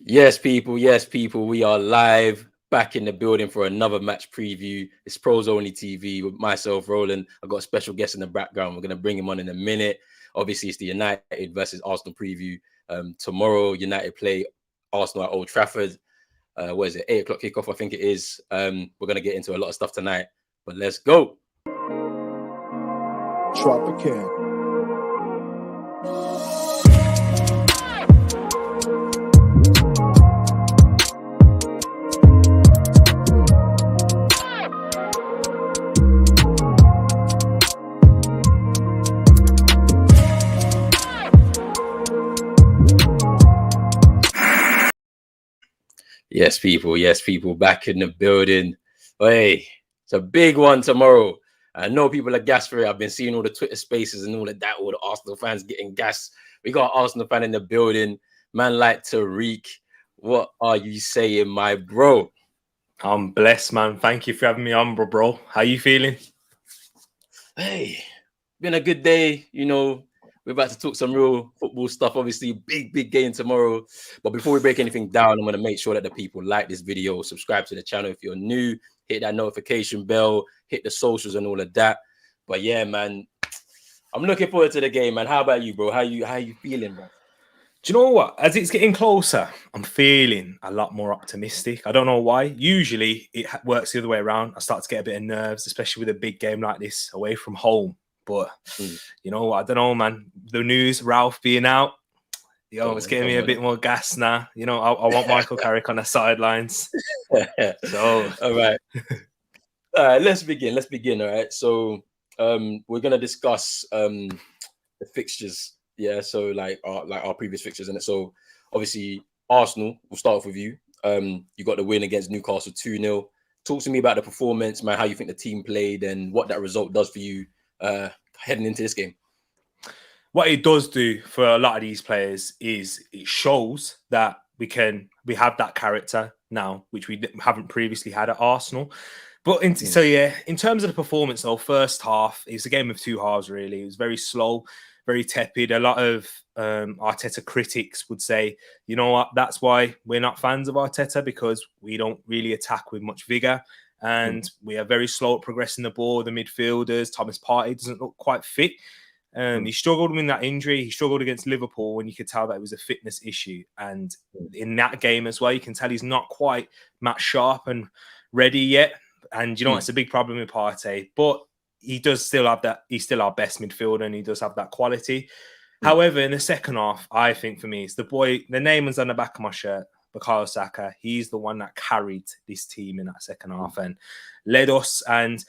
Yes, people, we are live back in the building for another match preview. It's Pros Only TV with myself, Roland. I've got a special guest in the background. We're going to bring him on in a minute. Obviously, it's the United versus Arsenal preview. Tomorrow, United play Arsenal at Old Trafford. What is it? 8 o'clock kickoff, I think it is. We're going to get into a lot of stuff tonight, but let's go. Tropicana. Yes, people, back in the building. Hey, it's a big one tomorrow. I know people are gassed for it. I've been seeing all the Twitter spaces and all of that, all the Arsenal fans getting gassed. We got an Arsenal fan in the building, man like Tereak. What are you saying, my bro? I'm blessed, man. Thank you for having me on, bro. How you feeling? Hey, been a good day. We're about to talk some real football stuff. Obviously, big game tomorrow. But before we break anything down, I'm going to make sure that the people like this video, subscribe to the channel if you're new, hit that notification bell, hit the socials and all of that. But yeah, man, I'm looking forward to the game, man. How about you, bro? How you feeling, bro? Do you know what? As it's getting closer, I'm feeling a lot more optimistic. I don't know why. Usually, it works the other way around. I start to get a bit of nerves, especially with a big game like this away from home. But you know, I don't know, man. The news, Ralf being out, it's getting me a bit more gas now. You know, I want Michael Carrick on the sidelines. So, all right, let's begin. All right, so we're gonna discuss the fixtures. Yeah, so like our previous fixtures, and so obviously Arsenal. We'll start off with you. You got the win against Newcastle 2-0. Talk to me about the performance, man. How you think the team played, and what that result does for you heading into this game. What it does do for a lot of these players is it shows that we have that character now, which we haven't previously had at Arsenal. But in terms of the performance, though, first half, it was a game of two halves, really. It was very slow, very tepid. A lot of Arteta critics would say, you know what, that's why we're not fans of Arteta, because we don't really attack with much vigour. And we are very slow at progressing the ball. The midfielders, Thomas Partey doesn't look quite fit. He struggled with that injury. He struggled against Liverpool, and you could tell that it was a fitness issue. And in that game as well, you can tell he's not quite match sharp and ready yet. And, you know, it's a big problem with Partey. But he does still have that. He's still our best midfielder, and he does have that quality. However, in the second half, I think for me, it's the name was on the back of my shirt, Bukayo Saka. He's the one that carried this team in that second half and led us, and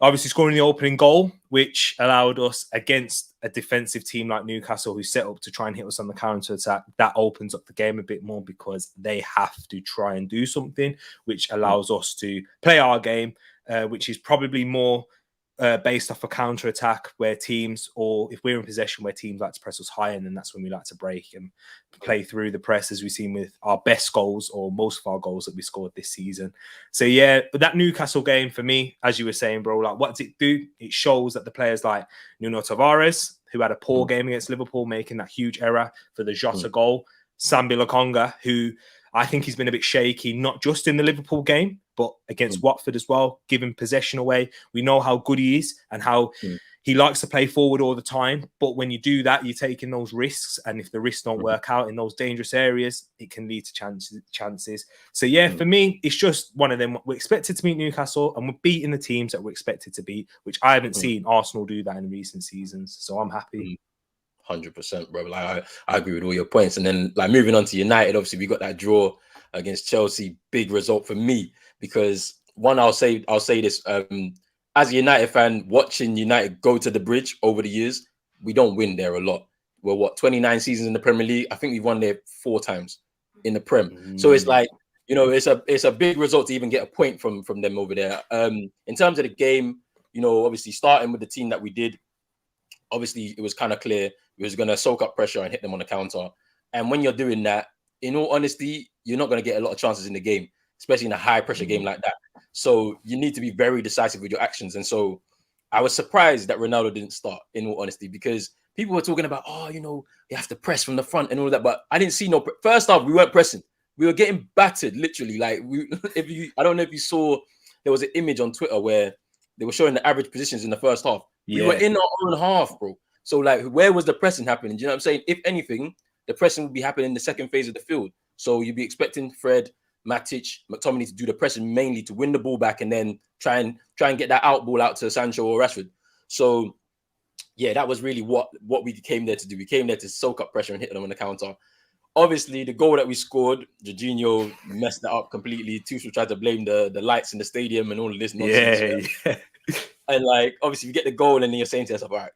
obviously scoring the opening goal, which allowed us against a defensive team like Newcastle, who set up to try and hit us on the counter-attack. That opens up the game a bit more because they have to try and do something, which allows us to play our game, which is probably more based off a counter-attack where teams, or if we're in possession, where teams like to press us high, and then that's when we like to break and play through the press, as we've seen with our best goals, or most of our goals that we scored this season. So yeah, but that Newcastle game for me, as you were saying, bro, like, what does it do? It shows that the players like Nuno Tavares, who had a poor game against Liverpool, making that huge error for the Jota goal, Sambi Lokonga, who I think he's been a bit shaky, not just in the Liverpool game, but against Watford as well, giving possession away. We know how good he is and how he likes to play forward all the time. But when you do that, you're taking those risks. And if the risks don't work out in those dangerous areas, it can lead to chances. So, yeah, for me, it's just one of them. We're expected to beat Newcastle, and we're beating the teams that we're expected to beat, which I haven't seen Arsenal do that in recent seasons. So I'm happy. 100%, bro. Like I agree with all your points. And then, like, moving on to United, obviously we got that draw against Chelsea. Big result for me because one, I'll say this. As a United fan, watching United go to the bridge over the years, we don't win there a lot. We're 29 seasons in the Premier League. I think we've won there 4 times in the Prem. So it's like, you know, it's a big result to even get a point from them over there. In terms of the game, you know, obviously starting with the team that we did, obviously it was kind of clear we was going to soak up pressure and hit them on the counter. And when you're doing that, in all honesty, you're not going to get a lot of chances in the game, especially in a high pressure game like that. So you need to be very decisive with your actions. And so I was surprised that Ronaldo didn't start, in all honesty, because people were talking about, oh, you know, you have to press from the front and all that. But I didn't see first off, we weren't pressing. we were getting battered, literally. Like I don't know if you saw, there was an image on Twitter where they were showing the average positions in the first half. We were in our own half, bro. So like, where was the pressing happening? Do you know what I'm saying? If anything, the pressing would be happening in the second phase of the field. So you'd be expecting Fred, Matic, McTominay to do the pressing mainly to win the ball back and then try and get that out ball out to Sancho or Rashford. So yeah, that was really what we came there to do. We came there to soak up pressure and hit them on the counter. Obviously, the goal that we scored, Jorginho messed that up completely. Tuchel tried to blame the lights in the stadium and all of this nonsense. Yeah. And like, obviously, you get the goal and then you're saying to yourself, all right,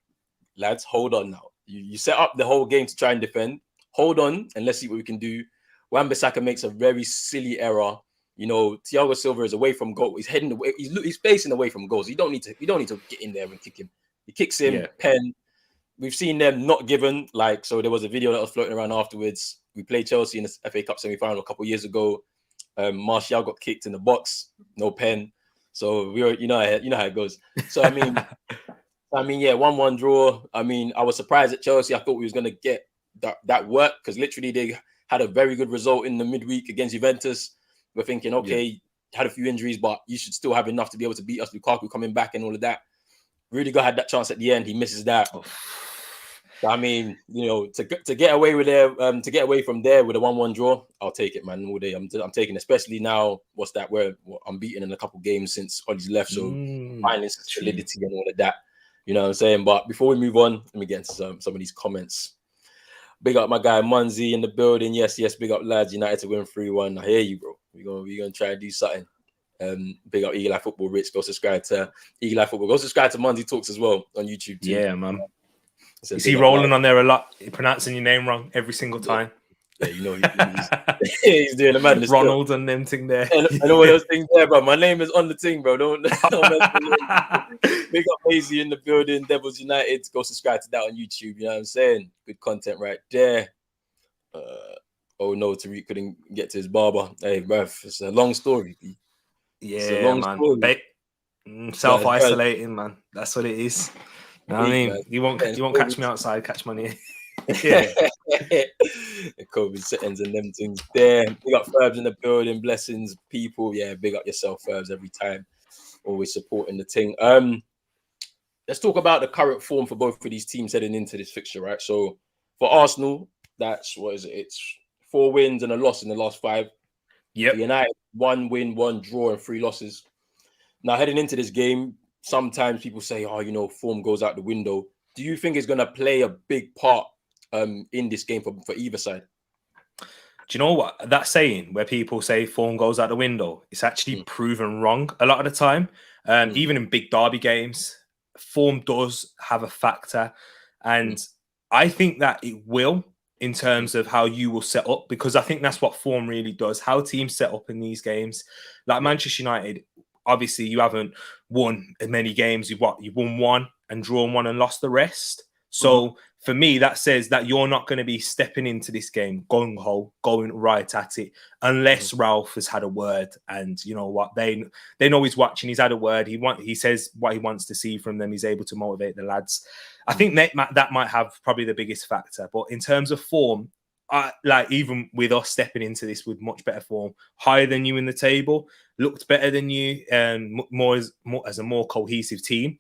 lads, hold on now. You set up the whole game to try and defend. Hold on and let's see what we can do. Wan-Bissaka makes a very silly error. You know, Thiago Silva is away from goal. He's heading away. He's facing away from goals. You don't need to get in there and kick him. He kicks him, pen. We've seen them not given. Like, so there was a video that was floating around afterwards. We played Chelsea in the FA Cup semi-final a couple of years ago. Martial got kicked in the box, no pen. So we were, you know how it goes. So I mean, yeah, 1-1 draw. I mean, I was surprised at Chelsea. I thought we was gonna get that work because literally they had a very good result in the midweek against Juventus. We're thinking, okay, had a few injuries, but you should still have enough to be able to beat us. Lukaku coming back and all of that. Rudiger had that chance at the end. He misses that. So, I mean, you know, to get away with to get away from there with a 1-1 draw, I'll take it, man. All day, I'm taking, especially now. What's that? Where I'm beaten in a couple games since Ollie's left, so finding some solidity and all of that. You know what I'm saying? But before we move on, let me get into some of these comments. Big up my guy Munzi in the building. Yes, big up lads. United to win 3-1. I hear you, bro. We're gonna try and do something. Big up Eagle Eye Football Rich. Go subscribe to Eagle Eye Football. Go subscribe to Munzi Talks as well on YouTube too. Yeah, man. Is he rolling on there a lot? Pronouncing your name wrong every single time. Yeah, you know he's doing the madness. Ronald and them thing there. I know what those things there, bro. My name is on the thing, bro. Don't big up Maisie in the building. Devils United. Go subscribe to that on YouTube. You know what I'm saying? Good content right there. Oh no, Tereak couldn't get to his barber. Hey, bruv, it's a long story. Yeah, man. Self-isolating, man. That's what it is. You know what I mean? You won't catch me outside. Catch money. Yeah. COVID settings and them things there. Big up Ferbs in the building. Blessings, people. Yeah, big up yourself, Ferbs, every time. Always supporting the thing. Let's talk about the current form for both of these teams heading into this fixture, right? So for Arsenal, that's it's 4 wins and a loss in the last 5. Yep. For United, 1 win, 1 draw, and 3 losses. Now heading into this game, sometimes people say, oh, you know, form goes out the window. Do you think it's going to play a big part in this game for either side? Do you know what? That saying where people say form goes out the window, it's actually proven wrong a lot of the time. Even in big derby games, form does have a factor. And I think that it will in terms of how you will set up, because I think that's what form really does, how teams set up in these games. Like Manchester United, obviously you haven't won as many games. You've won 1 and drawn 1 and lost the rest. So for me, that says that you're not going to be stepping into this game gung-ho, going right at it, unless Ralf has had a word. And you know what? They know he's watching. He's had a word. He says what he wants to see from them. He's able to motivate the lads. I think that might have probably the biggest factor. But in terms of form, like even with us stepping into this with much better form, higher than you in the table, looked better than you, and more as a more cohesive team.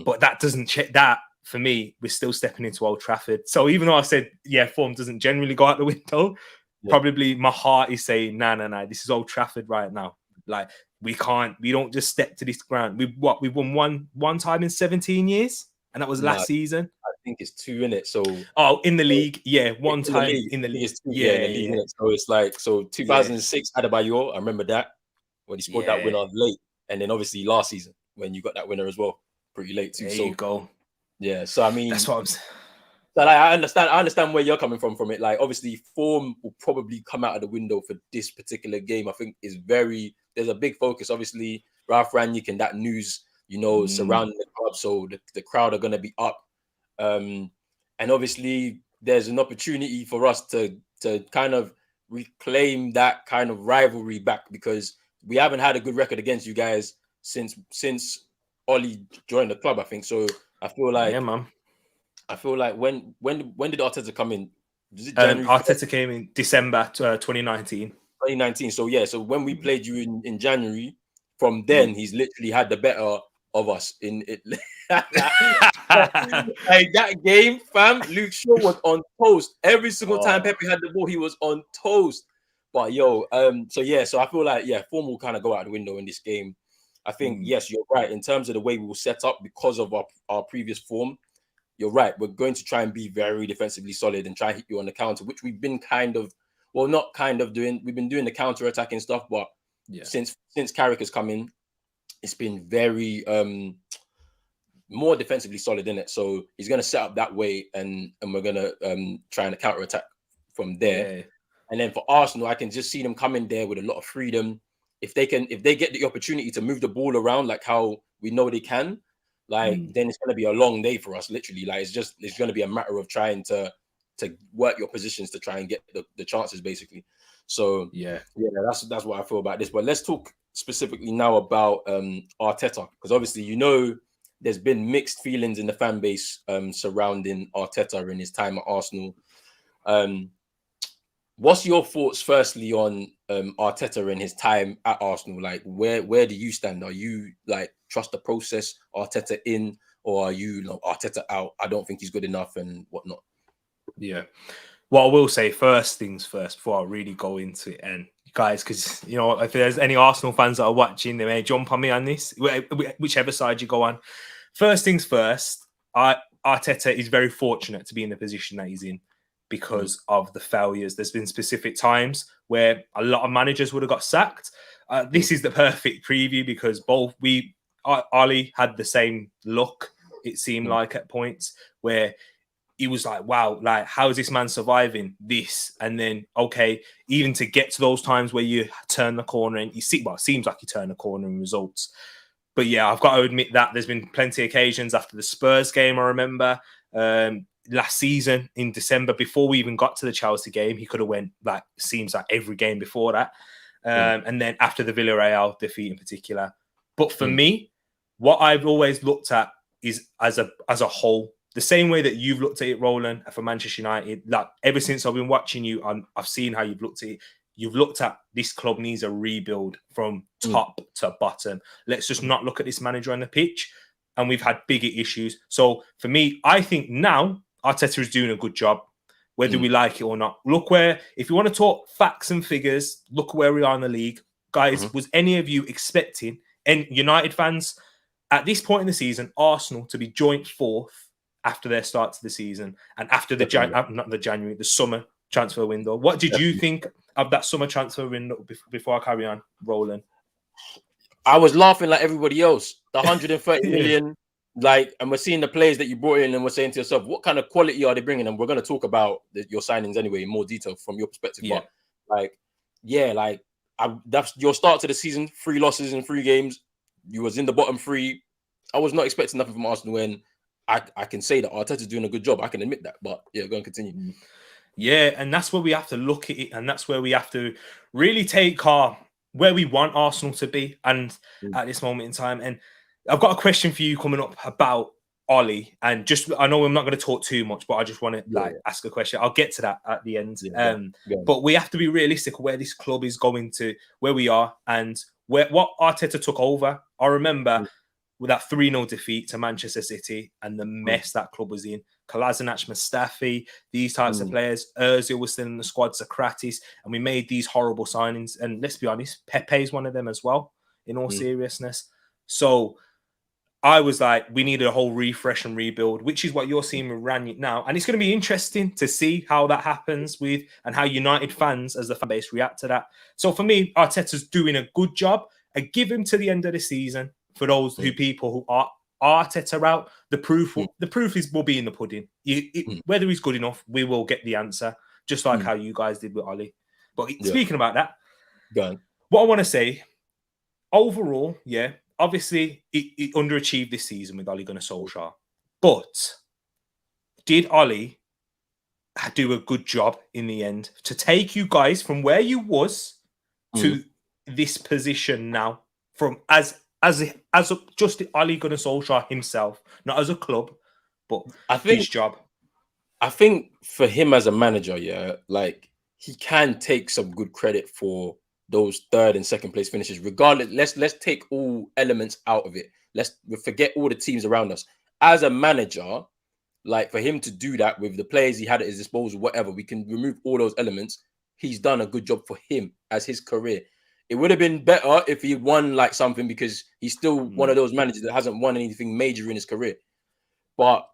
But that doesn't check that. For me, we're still stepping into Old Trafford. So even though I said, form doesn't generally go out the window, probably my heart is saying, nah, this is Old Trafford right now. Like, we don't just step to this ground. We've won one time in 17 years, and that was last season. I think it's 2 in it. So in the league, one time in the league. It's 2 in the league. So it's like 2006 Adebayor. I remember that when he scored that winner late, and then obviously last season when you got that winner as well, pretty late too. There you go. Yeah, so I mean, that's what I'm saying. So like, I understand where you're coming from it. Like, obviously, form will probably come out of the window for this particular game. I think there's a big focus. Obviously, Ralf Rangnick and that news, surrounding the club, so the crowd are going to be up. And obviously, there's an opportunity for us to kind of reclaim that kind of rivalry back, because we haven't had a good record against you guys since Ollie joined the club, I think. So I feel like, I feel like when did Arteta come in? Was it January? Arteta came in December 2019. 2019. So yeah, so when we played you in January, from then he's literally had the better of us in it. Like that game, fam, Luke Shaw was on toast. Every single time Pepe had the ball, he was on toast. But so yeah, so I feel like form will kind of go out the window in this game. I think yes, you're right. In terms of the way we will set up because of our previous form, you're right. We're going to try and be very defensively solid and try and hit you on the counter, which we've been not kind of doing. We've been doing the counter attacking stuff, but since Carrick has come in, it's been very more defensively solid in it. So he's going to set up that way, and we're going to try and counter attack from there. And then for Arsenal, I can just see them coming there with a lot of freedom. If they get the opportunity to move the ball around like how we know they can, then it's going to be a long day for us. Literally, like it's going to be a matter of trying to work your positions to try and get the chances, basically. So that's what I feel about this. But let's talk specifically now about Arteta, because obviously there's been mixed feelings in the fan base surrounding Arteta in his time at Arsenal. What's your thoughts, firstly, on Arteta in his time at Arsenal? Like, where do you stand? Are you like trust the process, Arteta in, or are you Arteta out? I don't think he's good enough and whatnot. Yeah. Well, I will say first things first before I really go into it, and guys, because if there's any Arsenal fans that are watching, they may jump on me on this, whichever side you go on. First things first, Arteta is very fortunate to be in the position that he's in because of the failures. There's been specific times where a lot of managers would have got sacked. This is the perfect preview because Oli had the same look, it seemed like at points where he was like, wow, like, how is this man surviving this? And then, okay, even to get to those times where you turn the corner and it seems like you turn the corner in results. But yeah, I've got to admit that there's been plenty of occasions after the Spurs game, I remember, last season in December, before we even got to the Chelsea game, he could have went, seems like every game before that. And then after the Villarreal defeat in particular. But for me, what I've always looked at is as a whole, the same way that you've looked at it, Roland, for Manchester United. Like, ever since I've been watching you, I've seen how you've looked at it. You've looked at this club needs a rebuild from top to bottom. Let's just not look at this manager on the pitch. And we've had bigger issues. So for me, I think now Arteta is doing a good job, whether we like it or not. Look if you want to talk facts and figures, look where we are in the league. Guys, was any of you expecting, and United fans, at this point in the season, Arsenal to be joint fourth after their start to the season and after the summer transfer window? What did you think of that summer transfer window before I carry on rolling? I was laughing like everybody else. The 130 million, and we're seeing the players that you brought in, and we're saying to yourself, what kind of quality are they bringing? And we're going to talk about your signings anyway in more detail from your perspective. But that's your start to the season. 3 losses in 3 games. You was in the bottom 3. I was not expecting nothing from Arsenal, and I can say that Arteta's doing a good job. I can admit that. But yeah, go and continue. Yeah, and that's where we have to look at it, and that's where we have to really take where we want Arsenal to be, and at this moment in time. And I've got a question for you coming up about Oli, and I know I'm not going to talk too much, but I just want to ask a question. I'll get to that at the end. But we have to be realistic where this club is going to, where we are, and what Arteta took over. I remember with that 3-0 defeat to Manchester City and the mess that club was in. Kolasinac, Mustafi, these types of players. Ozil was still in the squad, Socrates, and we made these horrible signings. And let's be honest, Pepe is one of them as well, in all seriousness. So I was like, we needed a whole refresh and rebuild, which is what you're seeing with Rangnick now. And it's going to be interesting to see how that happens and how United fans as the fan base react to that. So for me, Arteta's doing a good job. I give him to the end of the season. For those people who are Arteta out, the proof will be in the pudding. Whether he's good enough, we will get the answer, just like how you guys did with Oli. But speaking about that, what I want to say, overall, obviously it underachieved this season with Ole Gunnar Solskjaer. But did Oli do a good job in the end to take you guys from where you was to this position now, from as just Ole Gunnar Solskjaer himself, not as a club, but his job? I think for him as a manager, he can take some good credit for those third and second place finishes. Regardless, let's take all elements out of it. Let's forget all the teams around us. As a manager, like for him to do that with the players he had at his disposal, whatever, we can remove all those elements. He's done a good job for him as his career. It would have been better if he won like something, because he's still one of those managers that hasn't won anything major in his career. But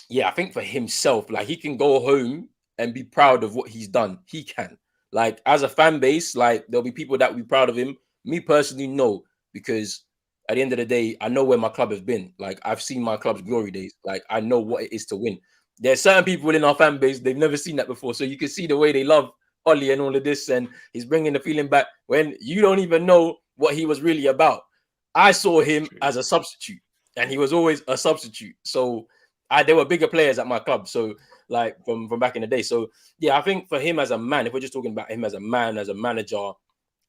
yeah, I think for himself, like he can go home and be proud of what he's done. He can. Like as a fan base, like there'll be people that will be proud of him. Me personally, no, because at the end of the day, I know where my club has been. Like I've seen my club's glory days. Like I know what it is to win. There's certain people in our fan base, they've never seen that before. So you can see the way they love Ollie and all of this, and he's bringing the feeling back when you don't even know what he was really about. I saw him as a substitute, and he was always a substitute. So there were bigger players at my club. So like from back in the day. So yeah, I think for him as a man, if we're just talking about him as a man, as a manager,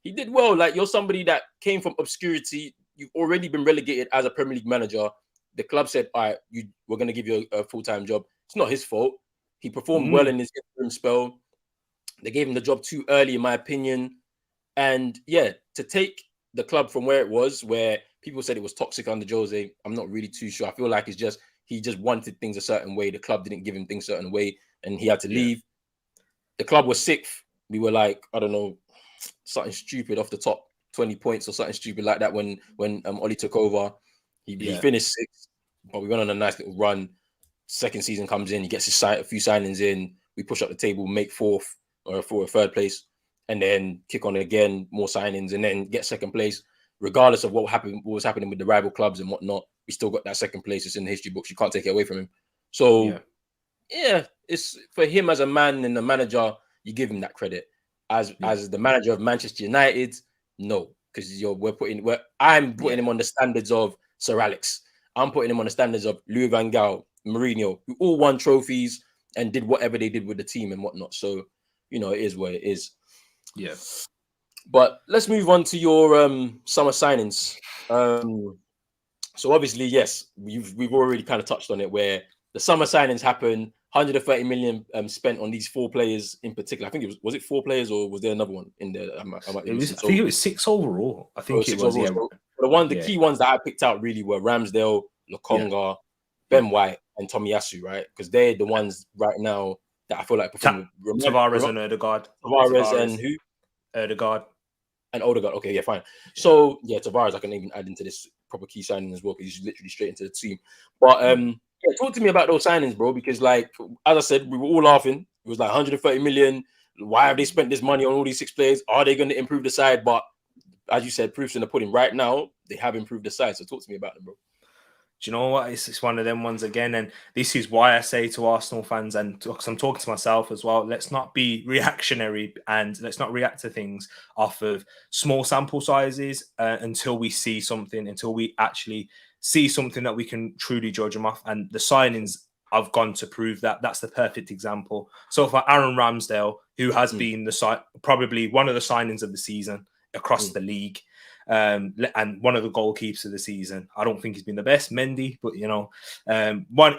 he did well. Like you're somebody that came from obscurity. You've already been relegated as a Premier League manager. The club said, all right, we're going to give you a full-time job. It's not his fault. He performed well in his interim spell. They gave him the job too early, in my opinion. And yeah, to take the club from where it was, where people said it was toxic under Jose, I'm not really too sure. I feel like he just wanted things a certain way. The club didn't give him things a certain way, and he had to leave. The club was sixth. We were like, I don't know, something stupid off the top, 20 points or something stupid like that when Ollie took over. He finished sixth, but we went on a nice little run. Second season comes in, he gets a few signings in. We push up the table, make fourth or third place, and then kick on again, more signings, and then get second place. Regardless of what was happening with the rival clubs and whatnot, we still got that second place. It's in the history books. You can't take it away from him. So, yeah, it's for him as a man and a manager, you give him that credit. As the manager of Manchester United, no, because I'm putting him on the standards of Sir Alex. I'm putting him on the standards of Louis van Gaal, Mourinho, who all won trophies and did whatever they did with the team and whatnot. So, it is what it is. Yeah. But let's move on to your summer signings. So obviously, yes, we've already kind of touched on it, where the summer signings happen. 130 million spent on these four players in particular. I think was it 4 players, or was there another one in there? I think it was 6 overall. I think it was. Overall. So the key ones that I picked out really were Ramsdale, Lokonga, Ben White, and Tomiyasu, right? Because they're the ones right now that I feel like performing. Tavares and Odegaard. Tavares and who? Odegaard. And Odegaard. Okay, yeah, fine. So yeah, Tavares I can even add into this proper key signing as well, because he's literally straight into the team. But talk to me about those signings, bro, because like as I said, we were all laughing. It was like 130 million. Why have they spent this money on all these 6 players? Are they going to improve the side? But as you said, proof's in the pudding. Right now, they have improved the side. So talk to me about them, bro. Do you know what? It's one of them ones again. And this is why I say to Arsenal fans, and because I'm talking to myself as well, let's not be reactionary and let's not react to things off of small sample sizes until we see something, until we actually see something that we can truly judge them off. And the signings have gone to prove that. That's the perfect example. So for Aaron Ramsdale, who has been probably one of the signings of the season across the league, and one of the goalkeepers of the season. I don't think he's been the best, Mendy, but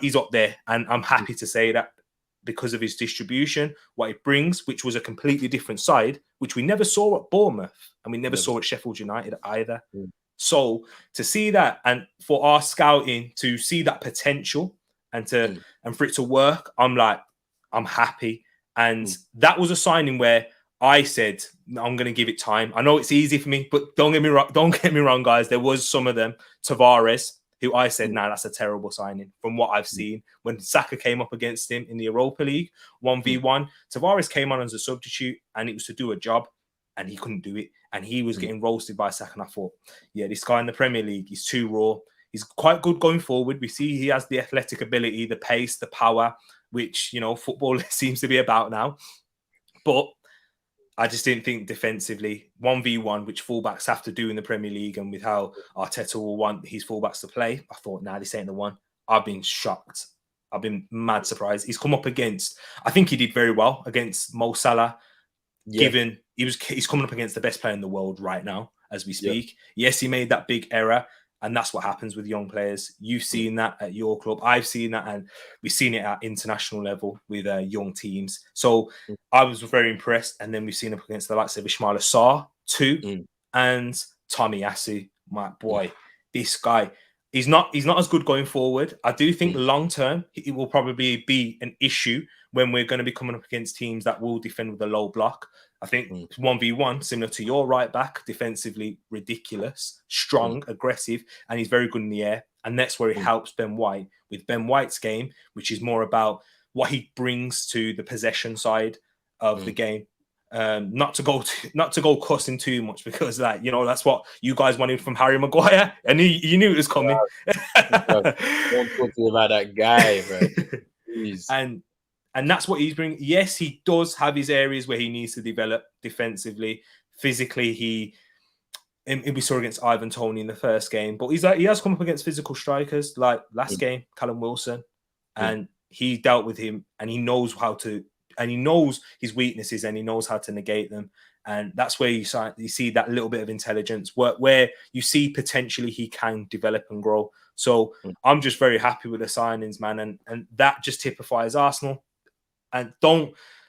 he's up there, and I'm happy to say that because of his distribution, what it brings, which was a completely different side, which we never saw at Bournemouth, and we never saw at Sheffield United either. So to see that, and for our scouting to see that potential and for it to work, I'm happy. And that was a signing where I said, I'm going to give it time. I know it's easy for me, but don't get me wrong, guys. There was some of them. Tavares, who I said, that's a terrible signing from what I've seen. When Saka came up against him in the Europa League, 1v1, Tavares came on as a substitute, and it was to do a job, and he couldn't do it. And he was getting roasted by Saka, and I thought, this guy in the Premier League, he's too raw. He's quite good going forward. We see he has the athletic ability, the pace, the power, which, football seems to be about now. But I just didn't think defensively, 1v1, which fullbacks have to do in the Premier League, and with how Arteta will want his fullbacks to play, I thought, this ain't the one. I've been shocked. I've been mad surprised. He's come up against, I think he did very well against Mo Salah, given he's coming up against the best player in the world right now as we speak. Yes, he made that big error. And that's what happens with young players. You've seen that at your club. I've seen that, and we've seen it at international level with young teams. So I was very impressed. And then we've seen it against the likes of Ismail Assar too, and Tommy Yasu, my boy. This guy, he's not as good going forward. I do think long term, it will probably be an issue when we're going to be coming up against teams that will defend with a low block. I think 1v1, similar to your right back, defensively ridiculous, strong, aggressive, and he's very good in the air. And that's where it helps Ben White with Ben White's game, which is more about what he brings to the possession side of the game. Not to go cussing too much, because that's what you guys wanted from Harry Maguire, and you knew it was coming. Don't talk to me about that guy, bro. And that's what he's bringing. Yes, he does have his areas where he needs to develop defensively, physically. We saw against Ivan Toney in the first game, but he has come up against physical strikers like last game, Callum Wilson, and he dealt with him, and he knows how to, and he knows his weaknesses, and he knows how to negate them. And that's where you see that little bit of intelligence where you see potentially he can develop and grow. So I'm just very happy with the signings, man, and that just typifies Arsenal. And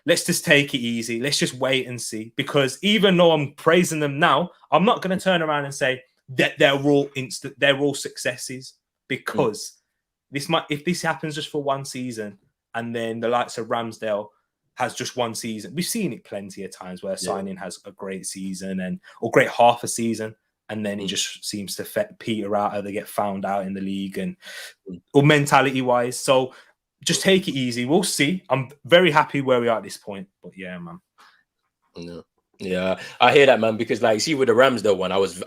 let's just take it easy. Let's just wait and see. Because even though I'm praising them now, I'm not going to turn around and say that they're all successes. Because if this happens just for one season, and then the likes of Ramsdale has just one season, we've seen it plenty of times where a signing has a great season or great half a season, and then it just seems to peter out, or they get found out in the league or mentality wise. So just take it easy. We'll see. I'm very happy where we are at this point. But yeah, man. No. Yeah, I hear that, man, because like, see, with the Ramsdale one, I was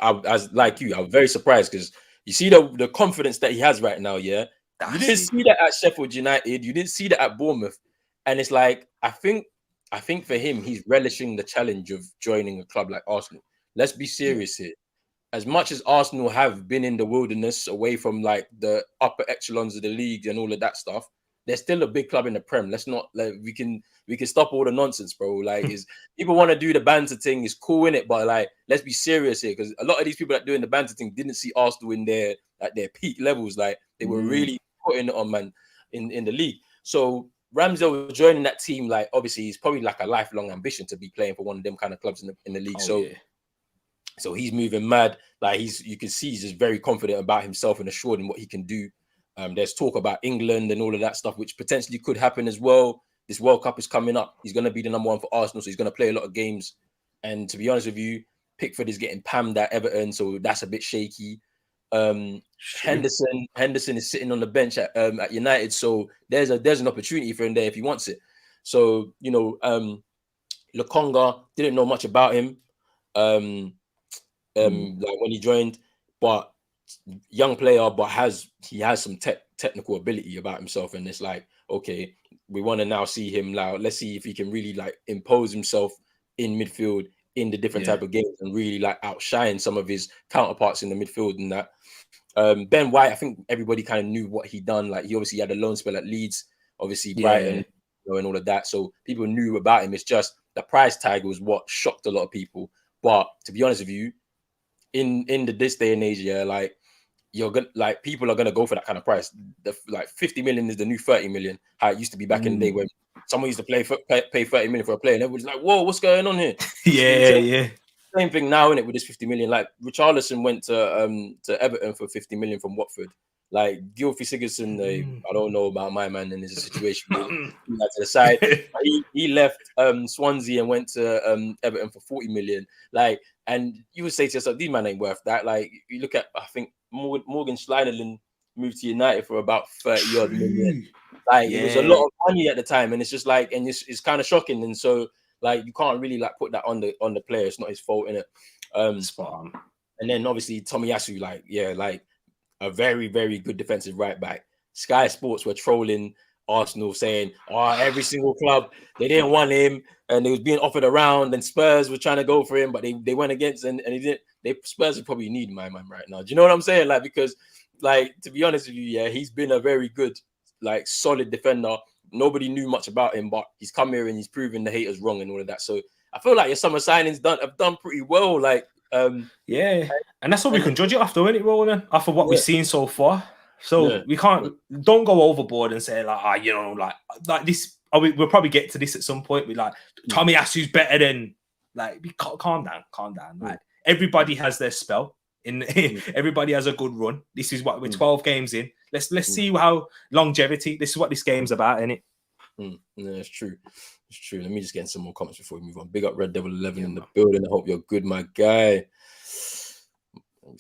like you, I was very surprised, because you see the confidence that he has right now. Yeah, you didn't see that at Sheffield United. You didn't see that at Bournemouth. And it's like, I think for him, he's relishing the challenge of joining a club like Arsenal. Let's be serious here. As much as Arsenal have been in the wilderness, away from like the upper echelons of the league and all of that stuff, they're still a big club in the Prem. Let's not, like, we can stop all the nonsense, bro. Like, people want to do the banter thing, is cool in it, but like, let's be serious here, because a lot of these people that doing the banter thing didn't see Arsenal in their peak levels. Like, they were really putting it on, man, in the league. So Ramsdale joining that team, like, obviously he's probably like a lifelong ambition to be playing for one of them kind of clubs in the league. So he's moving mad. Like, you can see he's just very confident about himself and assured in what he can do. There's talk about England and all of that stuff, which potentially could happen as well. This World Cup is coming up. He's going to be the number one for Arsenal, so he's going to play a lot of games. And to be honest with you, Pickford is getting pammed at Everton, so that's a bit shaky. Henderson is sitting on the bench at United, so there's an opportunity for him there if he wants it. So, Lokonga, didn't know much about him like when he joined, but young player, but he has some technical ability about himself, and it's like, okay, we want to now see him now. Let's see if he can really like impose himself in midfield in the different type of games and really like outshine some of his counterparts in the midfield and that. Ben White, I think everybody kind of knew what he done. Like, he obviously had a loan spell at Leeds, obviously Brighton, and all of that. So people knew about him. It's just the price tag was what shocked a lot of people. But to be honest with you, in this day and age, like, people are gonna go for that kind of price. Like 50 million is the new 30 million. How it used to be back in the day when someone used to pay 30 million for a player, and everybody's like, "Whoa, what's going on here?" Same thing now, innit, with this 50 million. Like, Richarlison went to Everton for 50 million from Watford. Like, Gylfi Sigurdsson, I don't know about my man, and there's a situation to the side. He left Swansea and went to Everton for 40 million. Like, and you would say to yourself, these man ain't worth that. Like, you look at, I think Morgan Schneiderlin moved to United for about 30 odd million. Like, it was a lot of money at the time, and it's just like, and it's kind of shocking. And so, like, you can't really like put that on the player. It's not his fault, innit? Spot on. And then obviously Tomiyasu, like a very, very good defensive right back. Sky Sports were trolling Arsenal, saying, every single club, they didn't want him, and he was being offered around, and Spurs were trying to go for him, but they went against, and he didn't. Spurs would probably need my man right now. Do you know what I'm saying? Like, because, like, to be honest with you, he's been a very good, like, solid defender. Nobody knew much about him, but he's come here and he's proven the haters wrong and all of that. So I feel like your summer signings have done pretty well. Like, Yeah, and that's what we and can judge it after, isn't it, Roland? After what we've yeah, seen so far. So yeah, we don't go overboard and say like, like this. We'll probably get to this at some point. We like mm, Tommy Asu's better than like. Calm down. mm, Like everybody has their spell. mm, Everybody has a good run. This is what we're mm, 12 games in. Let's mm, see how longevity. This is what this game's about, isn't it? Yeah, it's true. It's true. Let me just get in some more comments before we move on. Big up Red Devil 11 Yeah, in the man. building. I hope you're good, my guy.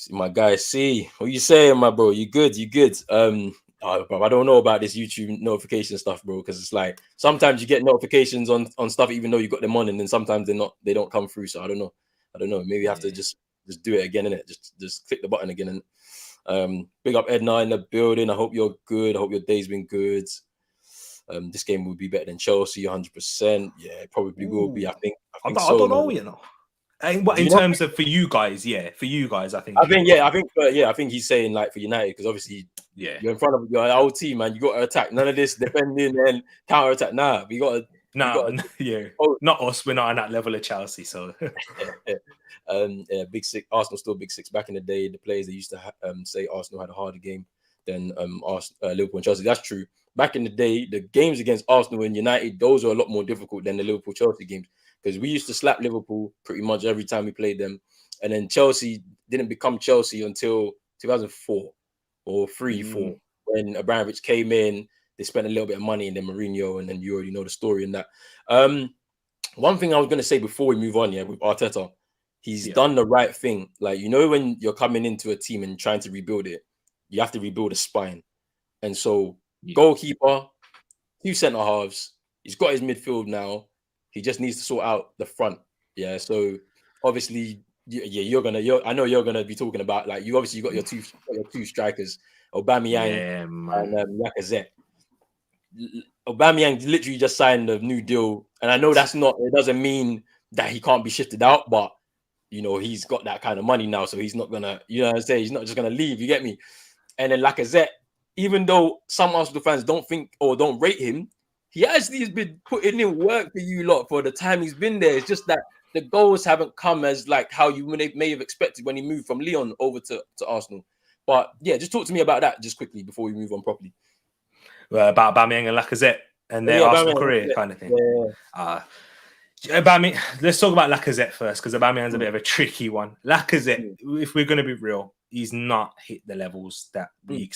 My guy, C. What you saying, my bro? You good? You good? Bro, I don't know about this YouTube notification stuff, bro, because it's like sometimes you get notifications on stuff even though you got them on, and then sometimes they don't come through. So I don't know. Maybe you have to Yeah. just do it again, innit? Just click the button again. And big up Edna in the building. I hope you're good. I hope your day's been good. This game will be better than Chelsea, 100%. Yeah, it probably will be. Ooh. I I think don't so, man. know, you know. What Do in you know? terms of for you guys? Yeah, for you guys, I think I it think will. yeah, I think he's saying like for United because obviously Yeah. you're in front of your whole team, man. You got to attack. None of this defending and counter attack. Nah, we got No, to. yeah, Oh, not us. We're not on that level of Chelsea. So yeah, big six. Arsenal still big six. Back in the day, the players they used to say Arsenal had a harder game than Liverpool and Chelsea. That's true. Back in the day, the games against Arsenal and United, those are a lot more difficult than the Liverpool Chelsea games because we used to slap Liverpool pretty much every time we played them, and then Chelsea didn't become Chelsea until 2004 or 3-4 when Abramovich came in. They spent a little bit of money, and then Mourinho, and then you already know the story in that. One thing I was going to say before we move on, yeah, with Arteta, he's yeah, done the right thing. Like, you know, when you're coming into a team and trying to rebuild it, you have to rebuild a spine. And so, yeah, goalkeeper, two centre halves, he's got his midfield now. He just needs to sort out the front. Yeah. So, obviously, I know you're gonna be talking about like you obviously got your two strikers, Aubameyang yeah, man. and Lacazette. Aubameyang literally just signed a new deal, and I know it doesn't mean that he can't be shifted out, but you know he's got that kind of money now, so he's not gonna, you know what I'm saying, he's not just gonna leave. You get me? And then Lacazette, even though some Arsenal fans don't think or don't rate him, he actually has been putting in work for you lot for the time he's been there. It's just that the goals haven't come as like how you may have expected when he moved from Lyon over to Arsenal. But yeah, just talk to me about that just quickly before we move on properly. About Aubameyang and Lacazette and their Yeah, Arsenal Aubameyang, career kind of thing. yeah. Let's talk about Lacazette first because Aubameyang's a bit of a tricky one. Lacazette, if we're going to be real, he's not hit the levels that we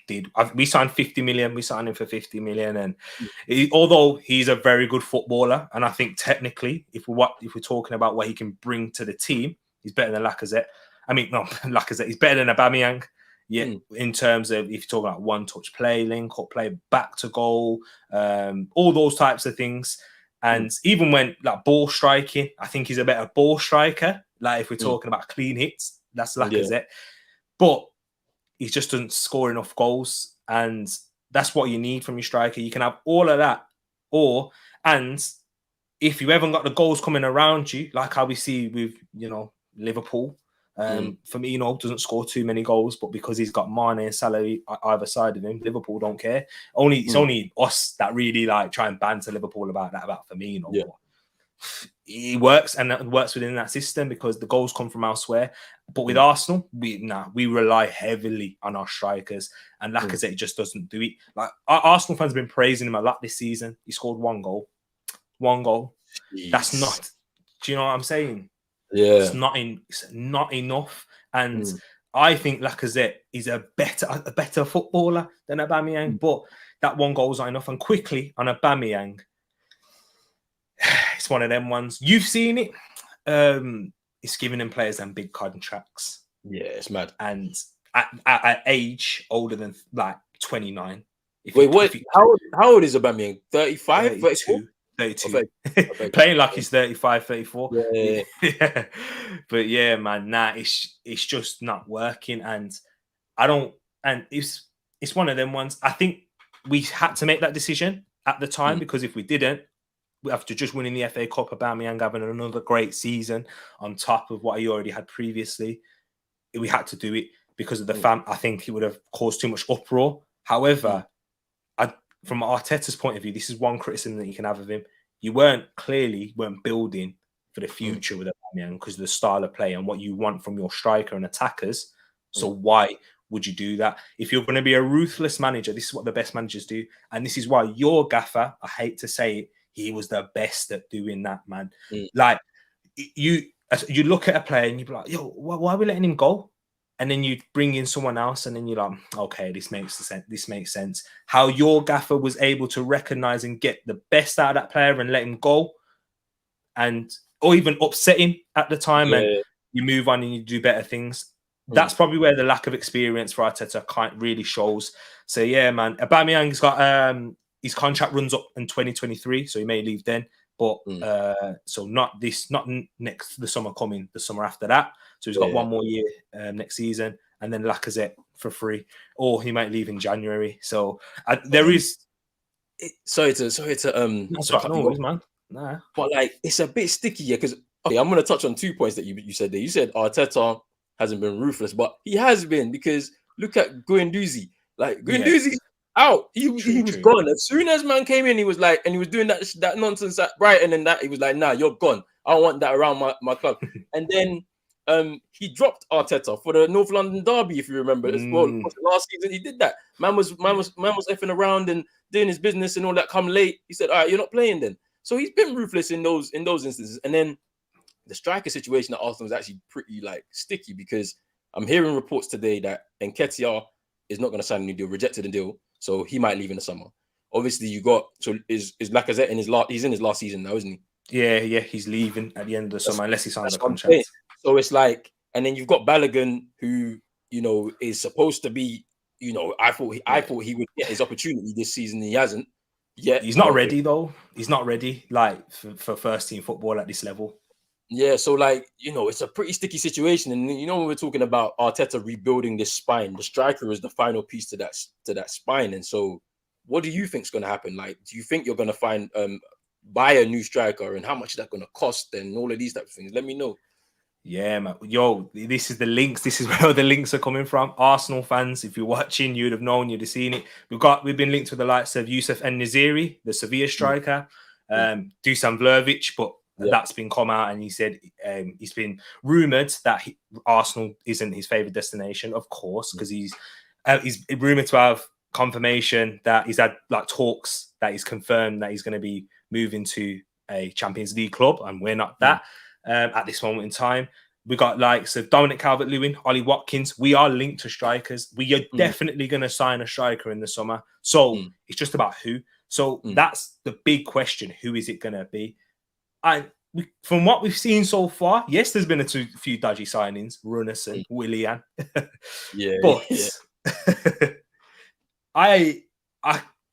did. We signed 50 million. We signed him for 50 million, and although he's a very good footballer, and I think technically, if we're talking about what he can bring to the team, he's better than Lacazette. I mean, no, Lacazette. He's better than Aubameyang. Yeah, in terms of if you're talking about one-touch play, link-up play, back to goal, all those types of things. And even when like ball striking, I think he's a better ball striker. Like if we're talking about clean hits, that's Lacazette. Yeah. But he just doesn't score enough goals. And that's what you need from your striker. You can have all of that. And if you haven't got the goals coming around you, like how we see with, Liverpool, Firmino doesn't score too many goals, but because he's got Mane and Salah either side of him, Liverpool don't care. It's only us that really like try and banter Liverpool about Firmino. Yeah. He works and that works within that system because the goals come from elsewhere. But with Arsenal, we rely heavily on our strikers, and Lacazette just doesn't do it. Like our Arsenal fans have been praising him a lot this season. He scored one goal. Jeez. That's not. Do you know what I'm saying? Yeah, it's not enough. And I think Lacazette is a better footballer than Aubameyang, but that one goal is not enough. And quickly on Aubameyang, it's one of them ones. You've seen it. It's giving them players and big contracts. Yeah, it's mad. And at age older than like 29. How old is Aubameyang? 35? 32. Playing like he's 35, 34. Yeah. But yeah, man, it's just not working. And it's one of them ones. I think we had to make that decision at the time because if we didn't, after just winning the FA Cup, Aubameyang having another great season on top of what he already had previously, we had to do it because of the fam. I think it would have caused too much uproar. However, from Arteta's point of view, this is one criticism that you can have of him. You weren't building for the future with Aubameyang because of the style of play and what you want from your striker and attackers. So why would you do that? If you're going to be a ruthless manager, this is what the best managers do. And this is why your gaffer, I hate to say it, he was the best at doing that, man. Like, you look at a player and you be like, yo, why are we letting him go? And then you bring in someone else and then you're like, okay, this makes sense. This makes sense. How your gaffer was able to recognize and get the best out of that player and let him go, or even upset him at the time, and you move on and you do better things. That's probably where the lack of experience for Arteta really shows. So yeah, man, Aubameyang's got his contract runs up in 2023, so he may leave then. But so not the summer coming, the summer after that. So he's got one more year next season, and then Lacazette for free, or he might leave in January. So there is. Sorry to man. Nah. But like, it's a bit sticky, yeah. Because okay, I'm gonna touch on 2 points that you said there. You said Arteta hasn't been ruthless, but he has been, because look at Guendouzi. Like Guendouzi's out. He was gone as soon as man came in. He was like, and he was doing that nonsense at Brighton, and that he was like, nah, you're gone. I don't want that around my club. And then he dropped Arteta for the North London derby, if you remember. Well, last season he did that. Man was effing around and doing his business and all that. Come late, he said, all right, you're not playing then. So he's been ruthless in those instances. And then the striker situation at Arsenal is actually pretty like sticky, because I'm hearing reports today that Nketiah is not going to sign a new deal, rejected the deal, so he might leave in the summer. Obviously, is Lacazette he's in his last season now, isn't he? Yeah, he's leaving at the end of the summer unless he signs a contract. So it's like, and then you've got Balogun, who is supposed to be, I thought he would get his opportunity this season. He hasn't. Yeah, he's not ready though. He's not ready, like for first team football at this level. Yeah, so like, it's a pretty sticky situation. And when we're talking about Arteta rebuilding this spine, the striker is the final piece to that spine. And so what do you think is going to happen? Like, do you think you're going to buy a new striker, and how much is that going to cost, and all of these types of things? Let me know. Yeah, man. Yo, this is the links. This is where the links are coming from. Arsenal fans, if you're watching, you'd have known, you'd have seen it. We've been linked with the likes of Youssef En-Nesyri, the Sevilla striker, Dusan Vlahovic, but that's been come out, and he said he's been rumoured that Arsenal isn't his favourite destination, of course, because he's rumoured to have confirmation that he's had like talks that he's confirmed that he's going to be moving to a Champions League club, and we're not that at this moment in time. We got likes of Dominic Calvert-Lewin, Ollie Watkins. We are linked to strikers. We are definitely going to sign a striker in the summer. So it's just about who. So that's the big question. Who is it going to be? From what we've seen so far, yes, there's been a few dodgy signings, Runnison, Willian. But I